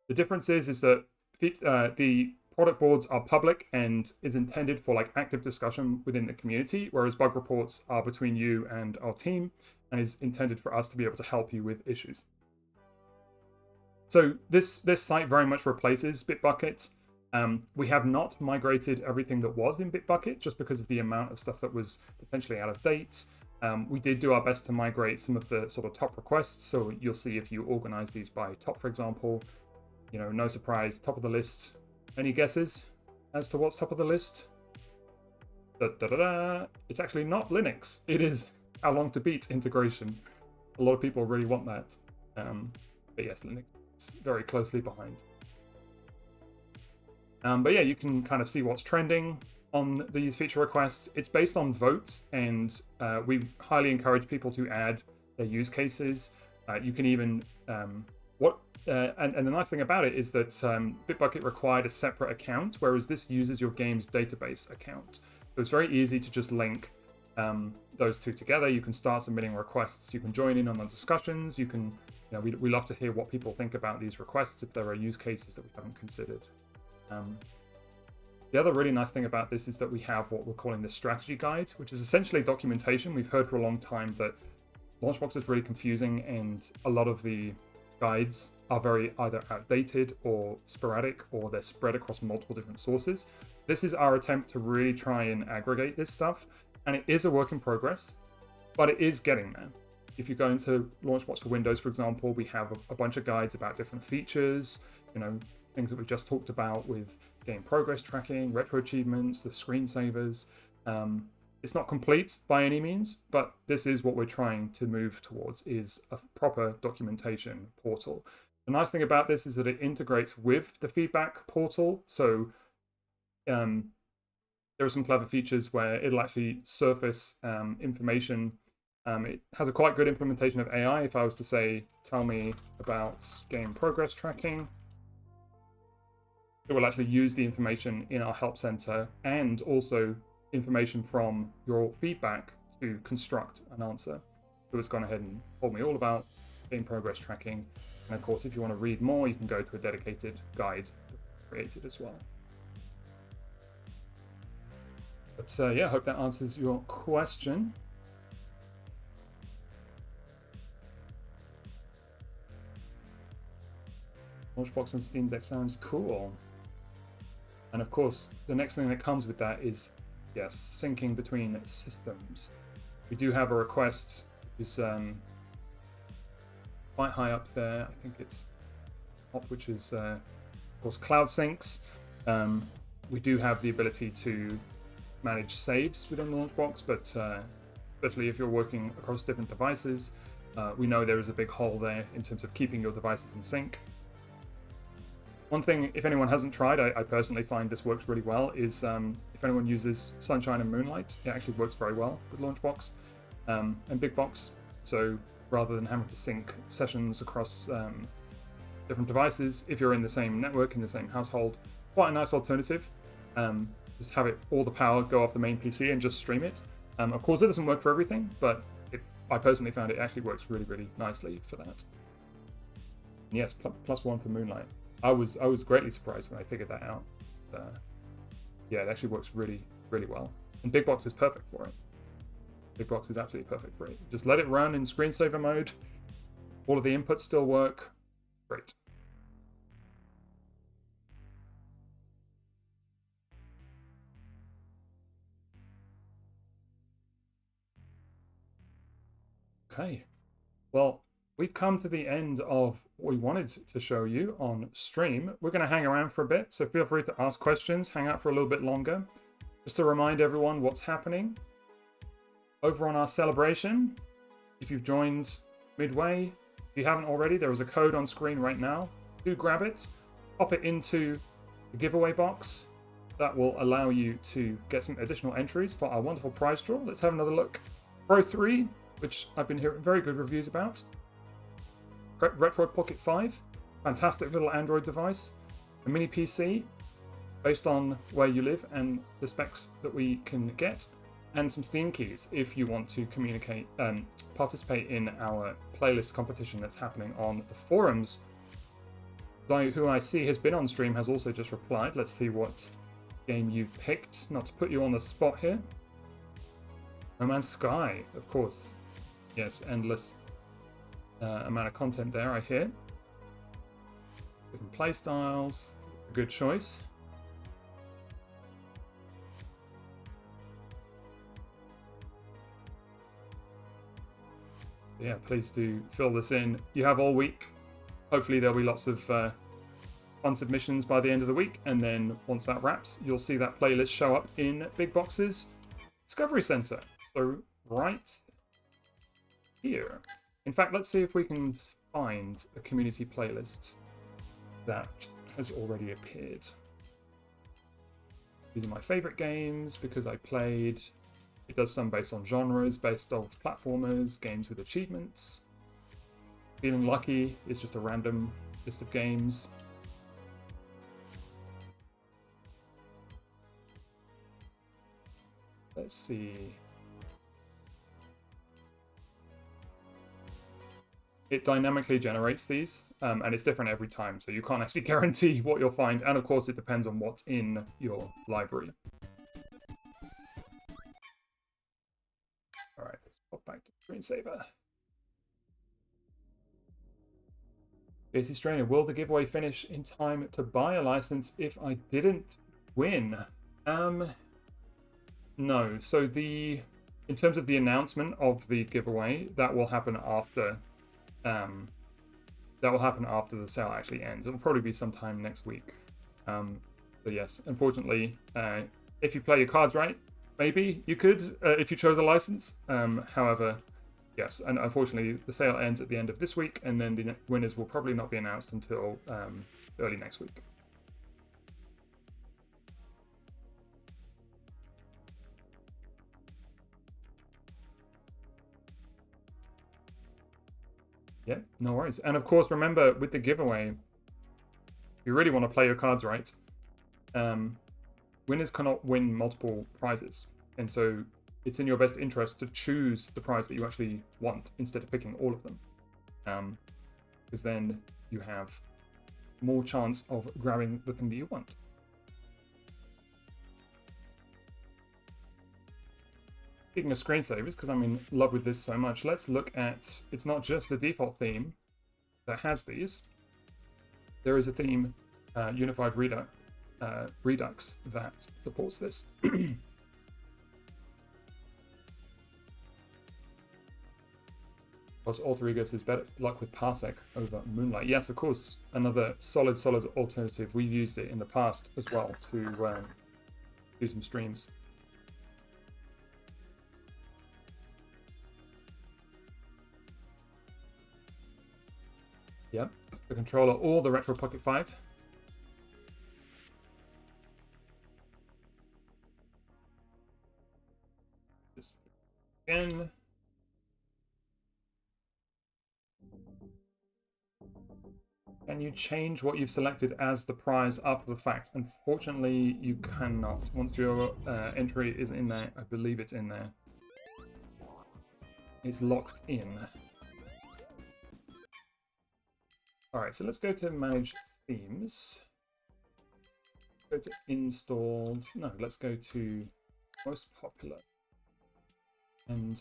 The difference is that the product boards are public and is intended for like active discussion within the community, whereas bug reports are between you and our team and is intended for us to be able to help you with issues. So this site very much replaces Bitbucket. We have not migrated everything that was in Bitbucket just because of the amount of stuff that was potentially out of date. We did do our best to migrate some of the sort of top requests. So you'll see if you organize these by top, for example, no surprise, top of the list. Any guesses as to what's top of the list? It's actually not Linux. It is How Long to Beat integration. A lot of people really want that. But yes, Linux is very closely behind. But yeah, you can kind of see what's trending on these feature requests. It's based on votes, and we highly encourage people to add their use cases. You can even and the nice thing about it is that Bitbucket required a separate account, whereas this uses your game's database account. So it's very easy to just link those two together. You can start submitting requests. You can join in on the discussions. You can, we love to hear what people think about these requests if there are use cases that we haven't considered. The other really nice thing about this is that we have what we're calling the strategy guide, which is essentially documentation. We've heard for a long time that LaunchBox is really confusing, and a lot of the guides are very either outdated or sporadic, or they're spread across multiple different sources. This is our attempt to really try and aggregate this stuff, and it is a work in progress, but it is getting there. If you go into LaunchBox for Windows, for example, we have a bunch of guides about different features, things that we've just talked about with game progress tracking, retro achievements, the screensavers. It's not complete by any means, but this is what we're trying to move towards, is a proper documentation portal. The nice thing about this is that it integrates with the feedback portal. So there are some clever features where it'll actually surface information. It has a quite good implementation of AI. If I was to say, tell me about game progress tracking, it will actually use the information in our help center and also information from your feedback to construct an answer. So it's gone ahead and told me all about game progress tracking. And of course, if you want to read more, you can go to a dedicated guide created as well. But yeah, I hope that answers your question. LaunchBox on Steam Deck sounds cool. And of course, the next thing that comes with that is, yes, syncing between systems. We do have a request, which is quite high up there. I think it's top, which is, of course, Cloud Syncs. We do have the ability to manage saves within LaunchBox, but especially if you're working across different devices, we know there is a big hole there in terms of keeping your devices in sync. One thing, if anyone hasn't tried, I personally find this works really well, is if anyone uses Sunshine and Moonlight, it actually works very well with LaunchBox and BigBox. So rather than having to sync sessions across different devices, if you're in the same network, in the same household, quite a nice alternative. Just have it, all the power go off the main PC and just stream it. Of course, it doesn't work for everything, but I personally found it actually works really, really nicely for that. And yes, +1 for Moonlight. I was greatly surprised when I figured that out. Yeah, it actually works really, really well. And BigBox is perfect for it. BigBox is absolutely perfect for it. Just let it run in screensaver mode. All of the inputs still work. Great. Okay. Well, we've come to the end of what we wanted to show you on stream. We're going to hang around for a bit, so feel free to ask questions, hang out for a little bit longer. Just to remind everyone what's happening over on our celebration. If you've joined midway, if you haven't already, there is a code on screen right now. Do grab it, pop it into the giveaway box. That will allow you to get some additional entries for our wonderful prize draw. Let's have another look. Pro 3, which I've been hearing very good reviews about. Retroid Pocket 5, fantastic little Android device. A mini PC, based on where you live and the specs that we can get. And some Steam keys if you want to participate in our playlist competition that's happening on the forums. Who I see has been on stream has also just replied. Let's see what game you've picked. Not to put you on the spot here. No Man's Sky, of course. Yes, endless amount of content there, I hear. Different playstyles. A good choice. Yeah, please do fill this in. You have all week. Hopefully there'll be lots of fun submissions by the end of the week, and then once that wraps, you'll see that playlist show up in Big Box's Discovery Center. So right here. In fact, let's see if we can find a community playlist that has already appeared. These are my favorite games because I played. It does some based on genres, based off platformers, games with achievements. Feeling Lucky is just a random list of games. Let's see. It dynamically generates these, and it's different every time, so you can't actually guarantee what you'll find, and of course it depends on what's in your library. Alright, let's pop back to Screensaver. JC Strainer, will the giveaway finish in time to buy a license if I didn't win? No. So in terms of the announcement of the giveaway, that will happen after the sale actually ends. It'll probably be sometime next week. So yes, unfortunately, if you play your cards right, maybe you could if you chose a license. However, yes, and unfortunately the sale ends at the end of this week, and then the winners will probably not be announced until early next week. Yeah, no worries. And of course, remember with the giveaway, if you really want to play your cards right, winners cannot win multiple prizes. And so it's in your best interest to choose the prize that you actually want instead of picking all of them. Because then you have more chance of grabbing the thing that you want. Speaking of screensavers, because I'm in love with this so much, let's look at, it's not just the default theme that has these. There is a theme, Unified Redux, that supports this. Because Alter Egos is better luck with Parsec over Moonlight. Yes, of course, another solid alternative. We've used it in the past as well to do some streams. Yep, the controller or the Retro Pocket 5. Just again. Can you change what you've selected as the prize after the fact? Unfortunately, you cannot. Once your entry is in there, I believe it's in there. It's locked in. Alright, so let's go to Manage Themes. Go to Installed. No, let's go to Most Popular. And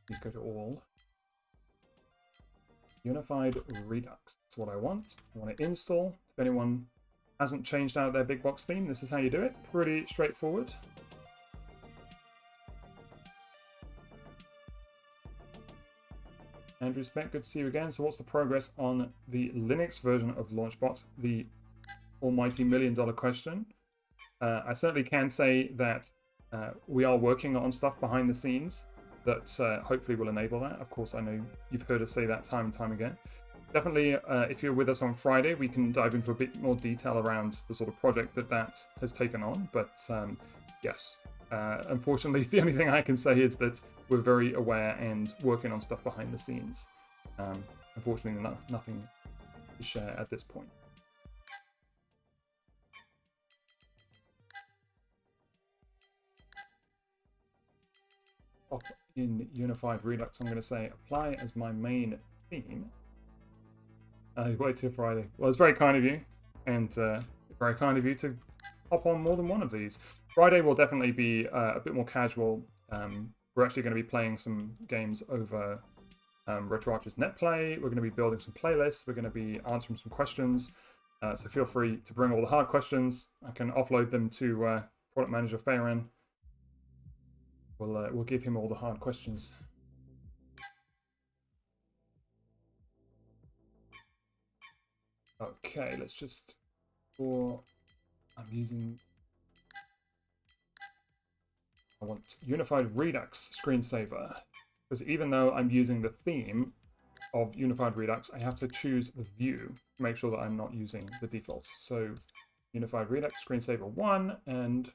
please go to All. Unified Redux. That's what I want. I want to install. If anyone hasn't changed out their big box theme, this is how you do it. Pretty straightforward. Andrew Speck, good to see you again. So what's the progress on the Linux version of LaunchBox? The almighty $1,000,000 question. I certainly can say that we are working on stuff behind the scenes that hopefully will enable that. Of course, I know you've heard us say that time and time again. Definitely, if you're with us on Friday, we can dive into a bit more detail around the sort of project that has taken on. But yes, unfortunately, the only thing I can say is that we're very aware and working on stuff behind the scenes. Unfortunately, nothing to share at this point. In Unified Redux, I'm going to say apply as my main theme. Wait till Friday. Well, it's very kind of you, and very kind of you to hop on more than one of these. Friday will definitely be a bit more casual. We're actually going to be playing some games over RetroArch's NetPlay. We're going to be building some playlists. We're going to be answering some questions. So feel free to bring all the hard questions. I can offload them to Product Manager Farron. We'll give him all the hard questions. Okay, let's just. I want Unified Redux screensaver, because even though I'm using the theme of Unified Redux, I have to choose the view to make sure that I'm not using the defaults. So Unified Redux screensaver 1, and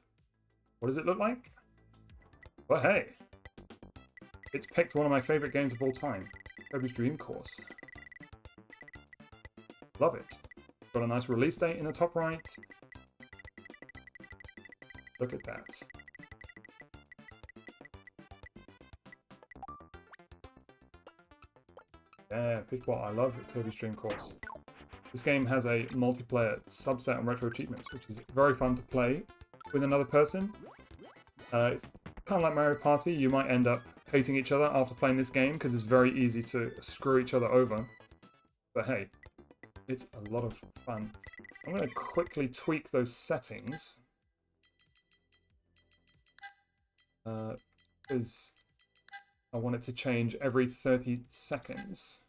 what does it look like? Well, hey, it's picked one of my favorite games of all time, Kirby's Dream Course. Love it. Got a nice release date in the top right. Look at that. Yeah, pick what I love at Kirby's Dream Course. This game has a multiplayer subset on retro achievements, which is very fun to play with another person. It's kind of like Mario Party. You might end up hating each other after playing this game because it's very easy to screw each other over. But hey, it's a lot of fun. I'm going to quickly tweak those settings. Because I want it to change every 30 seconds.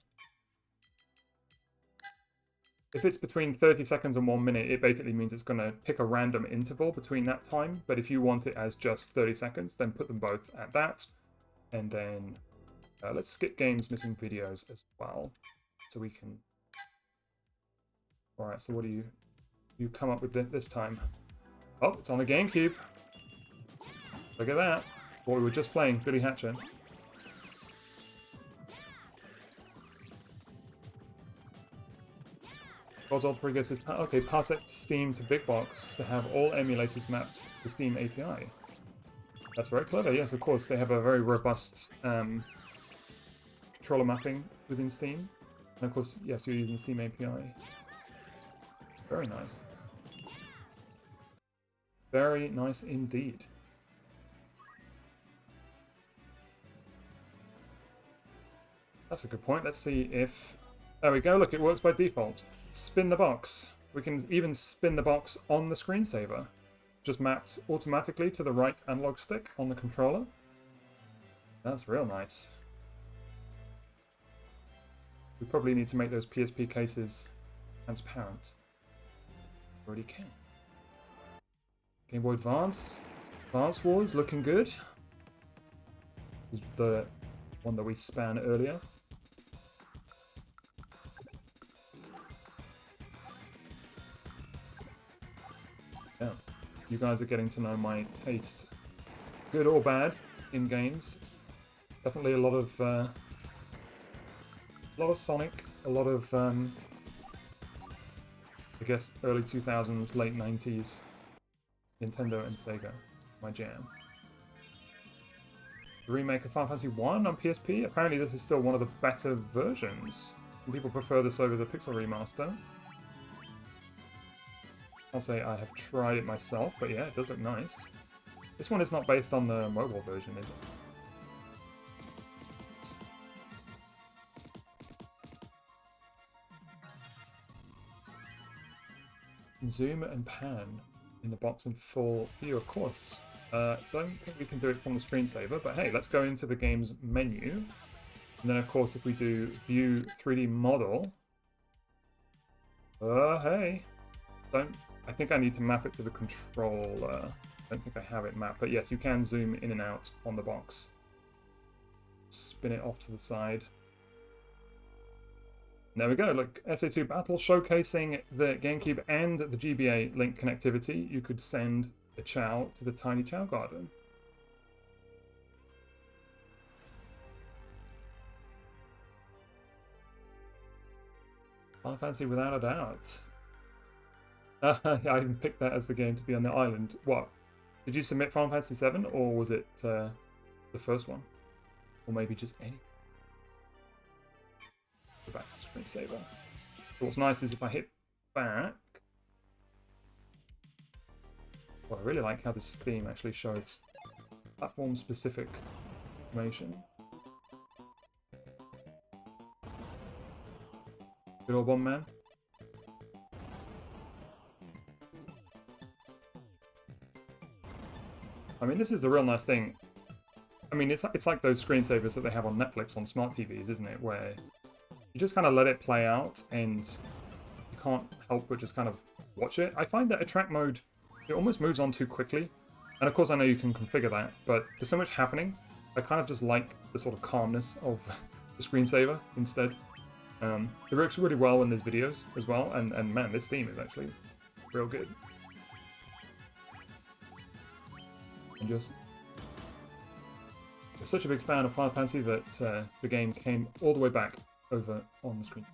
If it's between 30 seconds and 1 minute, it basically means it's going to pick a random interval between that time. But if you want it as just 30 seconds, then put them both at that. And then let's skip games missing videos as well, so we can. All right. So what do you come up with this time? Oh, it's on the GameCube. Look at that. What we were just playing, Billy Hatcher. God's Rodriguez says, okay, pass it to Steam to Big Box to have all emulators mapped to the Steam API. That's very clever. Yes, of course, they have a very robust controller mapping within Steam. And of course, yes, you're using Steam API. Very nice. Very nice indeed. That's a good point. Let's see if... There we go. Look, it works by default. Spin the box. We can even spin the box on the screensaver. Just mapped automatically to the right analog stick on the controller. That's real nice. We probably need to make those PSP cases transparent. Already can. Game Boy Advance. Advance Wars looking good. This is the one that we span earlier. Yeah. You guys are getting to know my taste, good or bad, in games. Definitely a lot of Sonic, a lot of I guess early 2000s, late 90s Nintendo and Sega, my jam. The remake of Final Fantasy 1 on PSP. Apparently, this is still one of the better versions. Some people prefer this over the Pixel remaster. I'll say I have tried it myself, but yeah, it does look nice. This one is not based on the mobile version, is it? Zoom and pan in the box in full view, of course. Don't think we can do it from the screensaver, but hey, let's go into the game's menu. And then, of course, if we do view 3D model, hey, I think I need to map it to the controller. I don't think I have it mapped, but yes, you can zoom in and out on the box. Spin it off to the side. There we go, look, SA2 Battle showcasing the GameCube and the GBA link connectivity. You could send a Chow to the tiny Chow garden. Final Fantasy without a doubt. I even picked that as the game to be on the island. What? Did you submit Final Fantasy 7 or was it the first one? Or maybe just any? Go back to screensaver. So what's nice is if I hit back, well, I really like how this theme actually shows platform-specific information. Good old Bomb Man. I mean, this is the real nice thing. I mean, it's like those screensavers that they have on Netflix on smart TVs, isn't it? Where you just kind of let it play out and you can't help but just kind of watch it. I find that attract mode, it almost moves on too quickly. And of course I know you can configure that, but there's so much happening. I kind of just like the sort of calmness of the screensaver instead. It works really well in these videos as well, and man, this theme is actually real good. And just such a big fan of Final Fantasy that the game came all the way back over on the screen.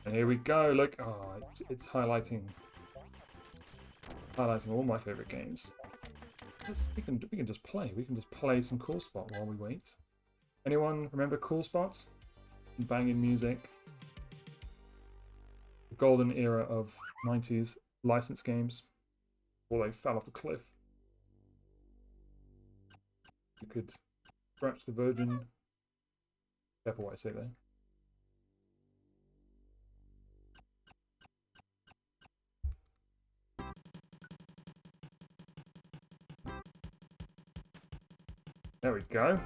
And here we go. Look, oh, it's highlighting all my favorite games. We can just play. We can just play some Cool Spot while we wait. Anyone remember Cool Spots? Banging music. The golden era of 90s licensed games. Before they fell off a cliff. You could scratch the Virgin. Careful what I say there. There we go.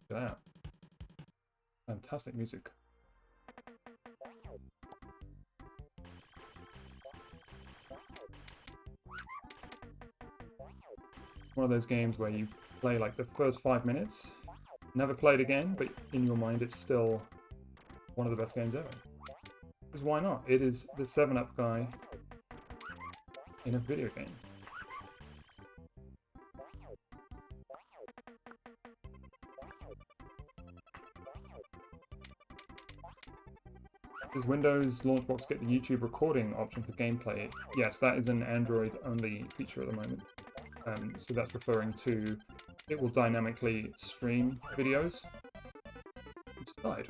Look at that. Fantastic music. One of those games where you play like the first 5 minutes, never play it again, but in your mind it's still one of the best games ever. Because why not? It is the 7-Up guy in a video game. Does Windows LaunchBox get the YouTube recording option for gameplay? Yes, that is an Android-only feature at the moment. So that's referring to it will dynamically stream videos. It just died.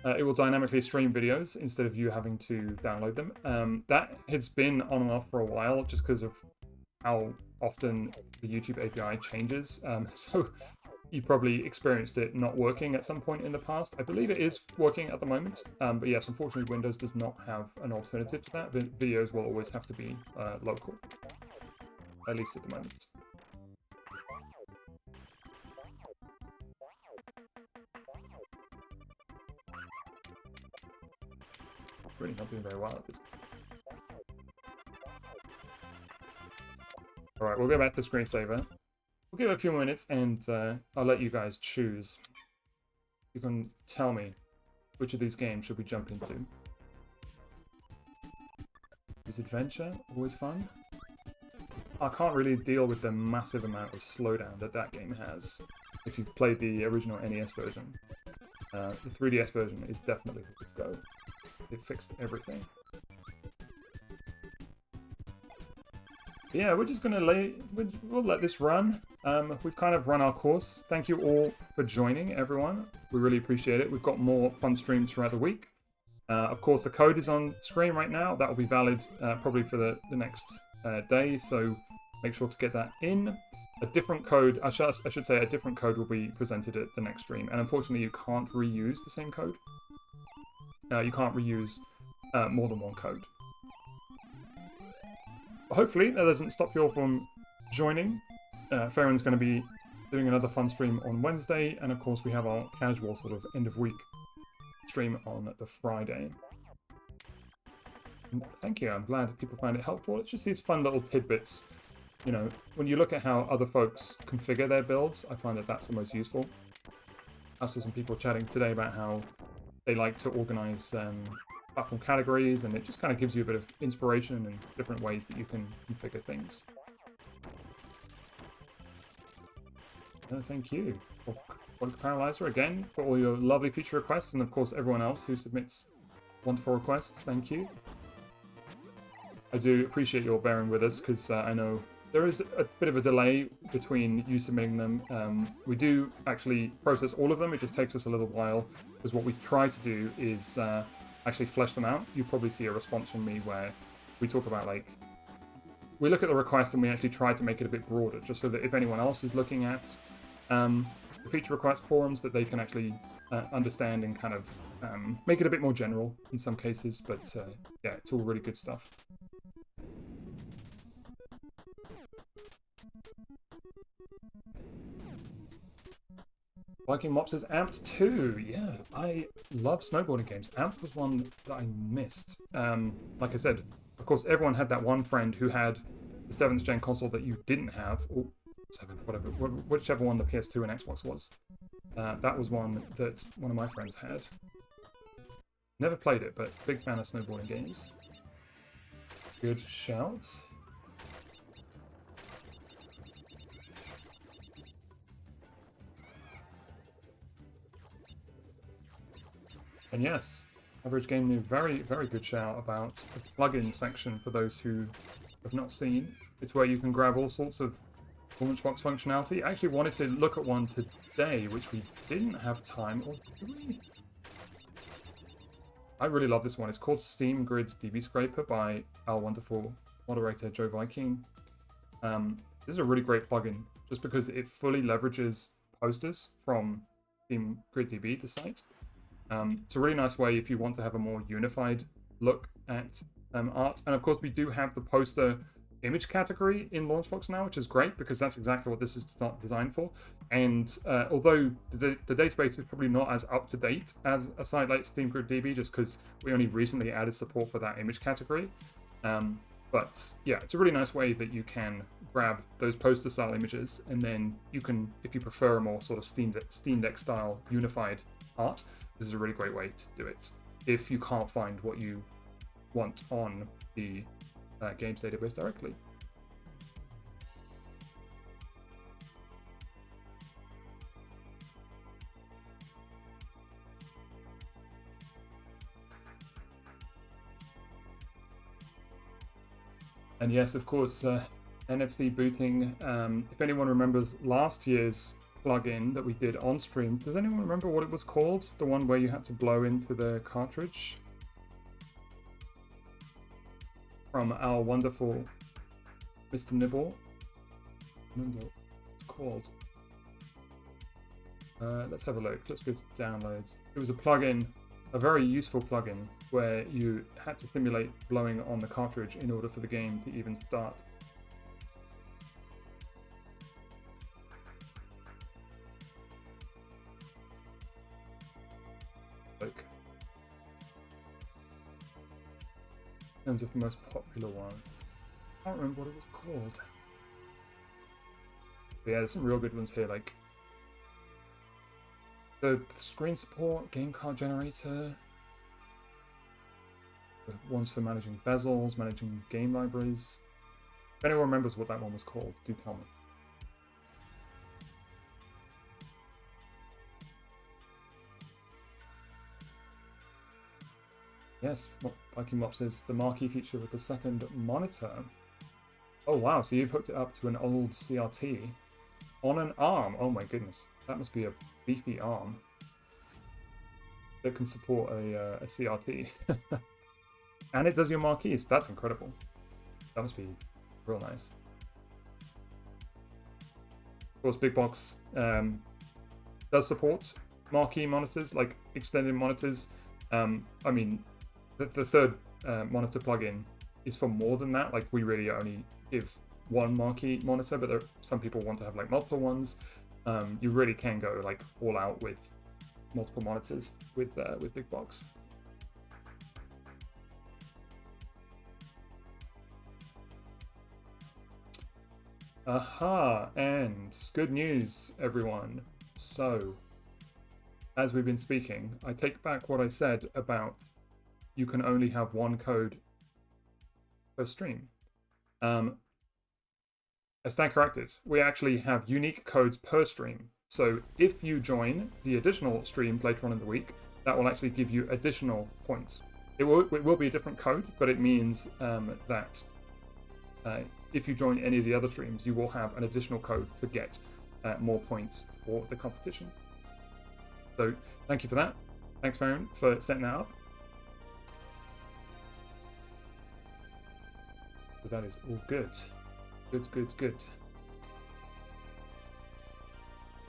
It will dynamically stream videos instead of you having to download them. That has been on and off for a while just because of how often the YouTube API changes. So you probably experienced it not working at some point in the past. I believe it is working at the moment, but yes, unfortunately Windows does not have an alternative to that. Videos will always have to be local, at least at the moment. Really not doing very well at this. Alright, we'll go back to screensaver. We'll give it a few minutes and I'll let you guys choose. You can tell me which of these games should we jump into. Is adventure always fun? I can't really deal with the massive amount of slowdown that game has if you've played the original NES version. The 3DS version is definitely the way to go. It fixed everything. Yeah, we're just gonna we'll let this run. We've kind of run our course. Thank you all for joining, everyone. We really appreciate it. We've got more fun streams throughout the week. Of course, the code is on screen right now. That will be valid probably for the next day, so make sure to get that in. A different code, I should say, a different code will be presented at the next stream. And unfortunately, you can't reuse the same code. You can't reuse more than one code. hopefully that doesn't stop you all from joining. Farron's going to be doing another fun stream on Wednesday, and of course we have our casual sort of end of week stream on the Friday. And thank you, I'm glad people find it helpful. It's just these fun little tidbits. You know, when you look at how other folks configure their builds, I find that that's the most useful. I saw some people chatting today about how they like to organize platform categories, and it just kind of gives you a bit of inspiration and different ways that you can configure things. Thank you, Quantum Paralyzer, again, for all your lovely feature requests, and of course everyone else who submits wonderful requests. Thank you. I do appreciate your bearing with us, because I know there is a bit of a delay between you submitting them. We do actually process all of them, it just takes us a little while, because what we try to do is actually flesh them out. You probably see a response from me where we talk about, like, we look at the request and we actually try to make it a bit broader, just so that if anyone else is looking at the feature request forums, that they can actually understand and kind of make it a bit more general in some cases. But yeah, it's all really good stuff. Viking Mops says Amped 2. Yeah, I love snowboarding games. Amped was one that I missed. Like I said, of course, everyone had that one friend who had the 7th gen console that you didn't have, or 7th, whatever, whichever one the PS2 and Xbox was. That was one that one of my friends had. Never played it, but big fan of snowboarding games. Good shout. And yes, Average Game knew very, very good shout about the plugin section for those who have not seen. It's where you can grab all sorts of LaunchBox functionality. I actually wanted to look at one today, which we didn't have time, or did we? I really love this one. It's called Steam Grid DB Scraper by our wonderful moderator, Joe Viking. This is a really great plugin, just because it fully leverages posters from Steam Grid DB, the site. It's a really nice way if you want to have a more unified look at art. And of course, we do have the poster image category in LaunchBox now, which is great, because that's exactly what this is designed for. And although the database is probably not as up to date as a site like Steam Grid DB, just because we only recently added support for that image category. But yeah, it's a really nice way that you can grab those poster style images, and then you can, if you prefer a more sort of Steam Deck style unified art, this is a really great way to do it if you can't find what you want on the games database directly. And yes, of course, NFC booting. If anyone remembers last year's plugin that we did on stream, does anyone remember what it was called? The one where you had to blow into the cartridge? From our wonderful Mr. Nibble. I remember what it's called. Let's have a look. Let's go to downloads. It was a plugin, a very useful plugin, where you had to simulate blowing on the cartridge in order for the game to even start. Look. In terms of the most popular one. I can't remember what it was called. But yeah, there's some real good ones here, like the screen support, game card generator, the ones for managing bezels, managing game libraries. If anyone remembers what that one was called, do tell me. Yes, what Viking Mop says, the marquee feature with the second monitor. Oh wow, so you've hooked it up to an old CRT on an ARM. Oh my goodness, that must be a beefy ARM that can support a CRT. And it does your marquees. That's incredible. That must be real nice. Of course, Big Box does support marquee monitors, like extended monitors. I mean, the third monitor plugin is for more than that. Like, we really only give one marquee monitor, but some people want to have like multiple ones. You really can go like all out with multiple monitors with Big Box. Aha, and good news, everyone. So, as we've been speaking, I take back what I said about you can only have one code per stream. I stand corrected. We actually have unique codes per stream. So if you join the additional streams later on in the week, that will actually give you additional points. It will be a different code, but it means that if you join any of the other streams, you will have an additional code to get more points for the competition. So thank you for that. Thanks, Farron, for setting that up. So that is all good. Good.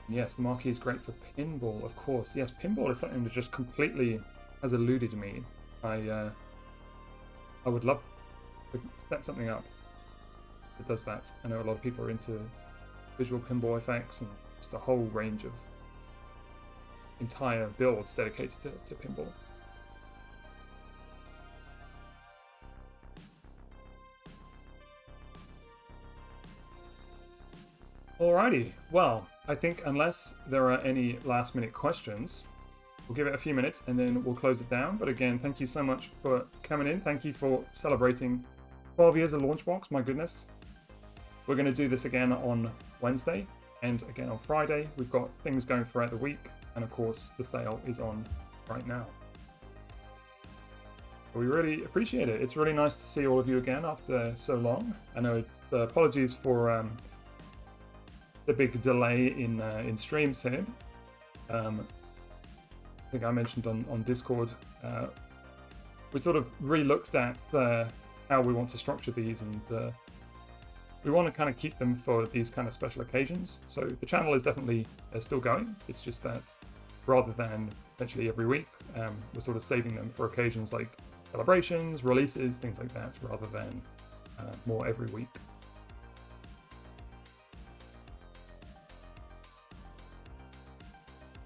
Yes, the marquee is great for pinball, of course. Yes, pinball is something that just completely has eluded me. I would love to set something up that does that. I know a lot of people are into visual pinball effects and just a whole range of entire builds dedicated to pinball. Alrighty, well, I think unless there are any last minute questions, we'll give it a few minutes and then we'll close it down. But again, thank you so much for coming in. Thank you for celebrating 12 years of LaunchBox, my goodness. We're going to do this again on Wednesday and again on Friday. We've got things going throughout the week, and of course the sale is on right now. We really appreciate it. It's really nice to see all of you again after so long. I know apologies for the big delay in streams here. I think I mentioned on Discord, we sort of re-looked at how we want to structure these, and we want to kind of keep them for these kind of special occasions. So the channel is definitely still going. It's just that rather than essentially every week, we're sort of saving them for occasions like celebrations, releases, things like that, rather than more every week.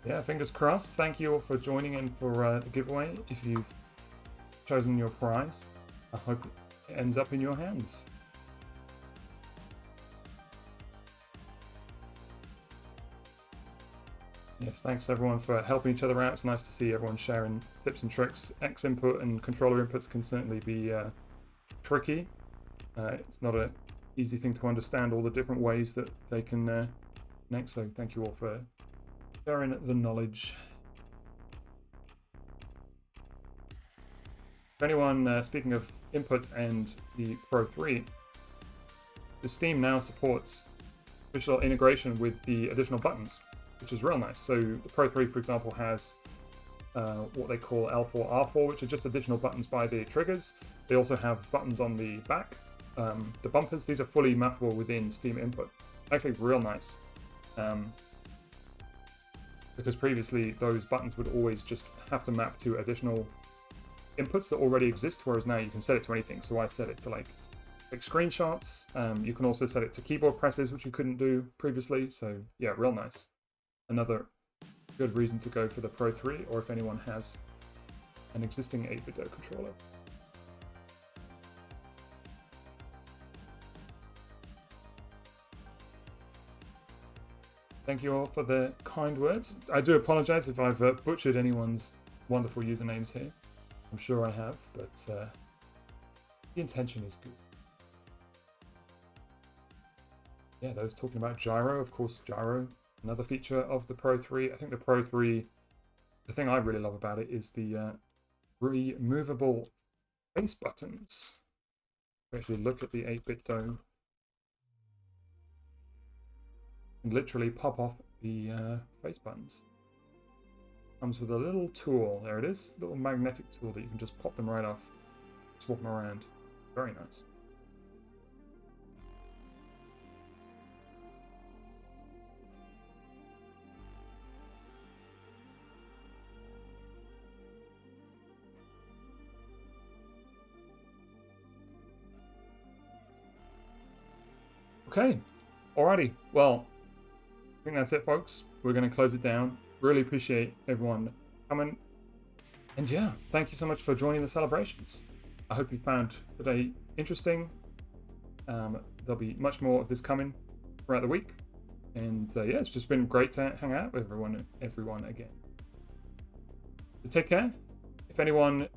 Yeah, fingers crossed. Thank you all for joining in for the giveaway. If you've chosen your prize, I hope it ends up in your hands. Yes, thanks everyone for helping each other out. It's nice to see everyone sharing tips and tricks. X input and controller inputs can certainly be tricky. It's not an easy thing to understand all the different ways that they can connect, so thank you all for sharing the knowledge. For anyone, speaking of inputs and the Pro 3, the Steam now supports official integration with the additional buttons, which is real nice. So the Pro 3, for example, has what they call L4, R4, which are just additional buttons by the triggers. They also have buttons on the back. The bumpers, these are fully mappable within Steam input. Actually, real nice. Because previously those buttons would always just have to map to additional inputs that already exist, whereas now you can set it to anything. So I set it to like screenshots. You can also set it to keyboard presses, which you couldn't do previously. So yeah, real nice. Another good reason to go for the Pro 3, or if anyone has an existing 8-bit controller. Thank you all for the kind words. I do apologize if I've butchered anyone's wonderful usernames here. I'm sure I have, but the intention is good. Yeah, those talking about gyro, of course, gyro, another feature of the Pro 3. I think the Pro 3, the thing I really love about it is the removable face buttons. Actually look at the 8-bit dome. And literally pop off the face buttons. Comes with a little tool, there it is, a little magnetic tool that you can just pop them right off, swap them around. Very nice. Okay, alrighty. Well, I think that's it, folks. We're going to close it down. Really appreciate everyone coming. And yeah, thank you so much for joining the celebrations. I hope you found today interesting. There'll be much more of this coming throughout the week. And yeah, it's just been great to hang out with everyone again. So take care. If anyone,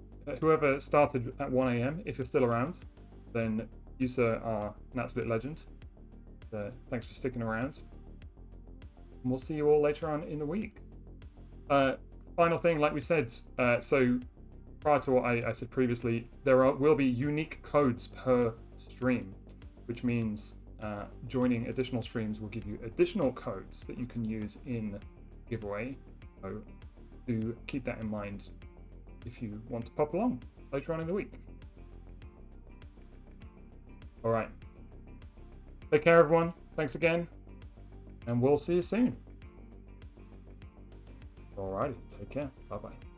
whoever started at 1 a.m., if you're still around, then you, sir, are an absolute legend. Thanks for sticking around. And we'll see you all later on in the week. Final thing, like we said, so prior to what I said previously, there will be unique codes per stream, which means joining additional streams will give you additional codes that you can use in giveaway. So do keep that in mind if you want to pop along later on in the week. All right. Take care, everyone. Thanks again. And we'll see you soon. Alrighty. Take care. Bye-bye.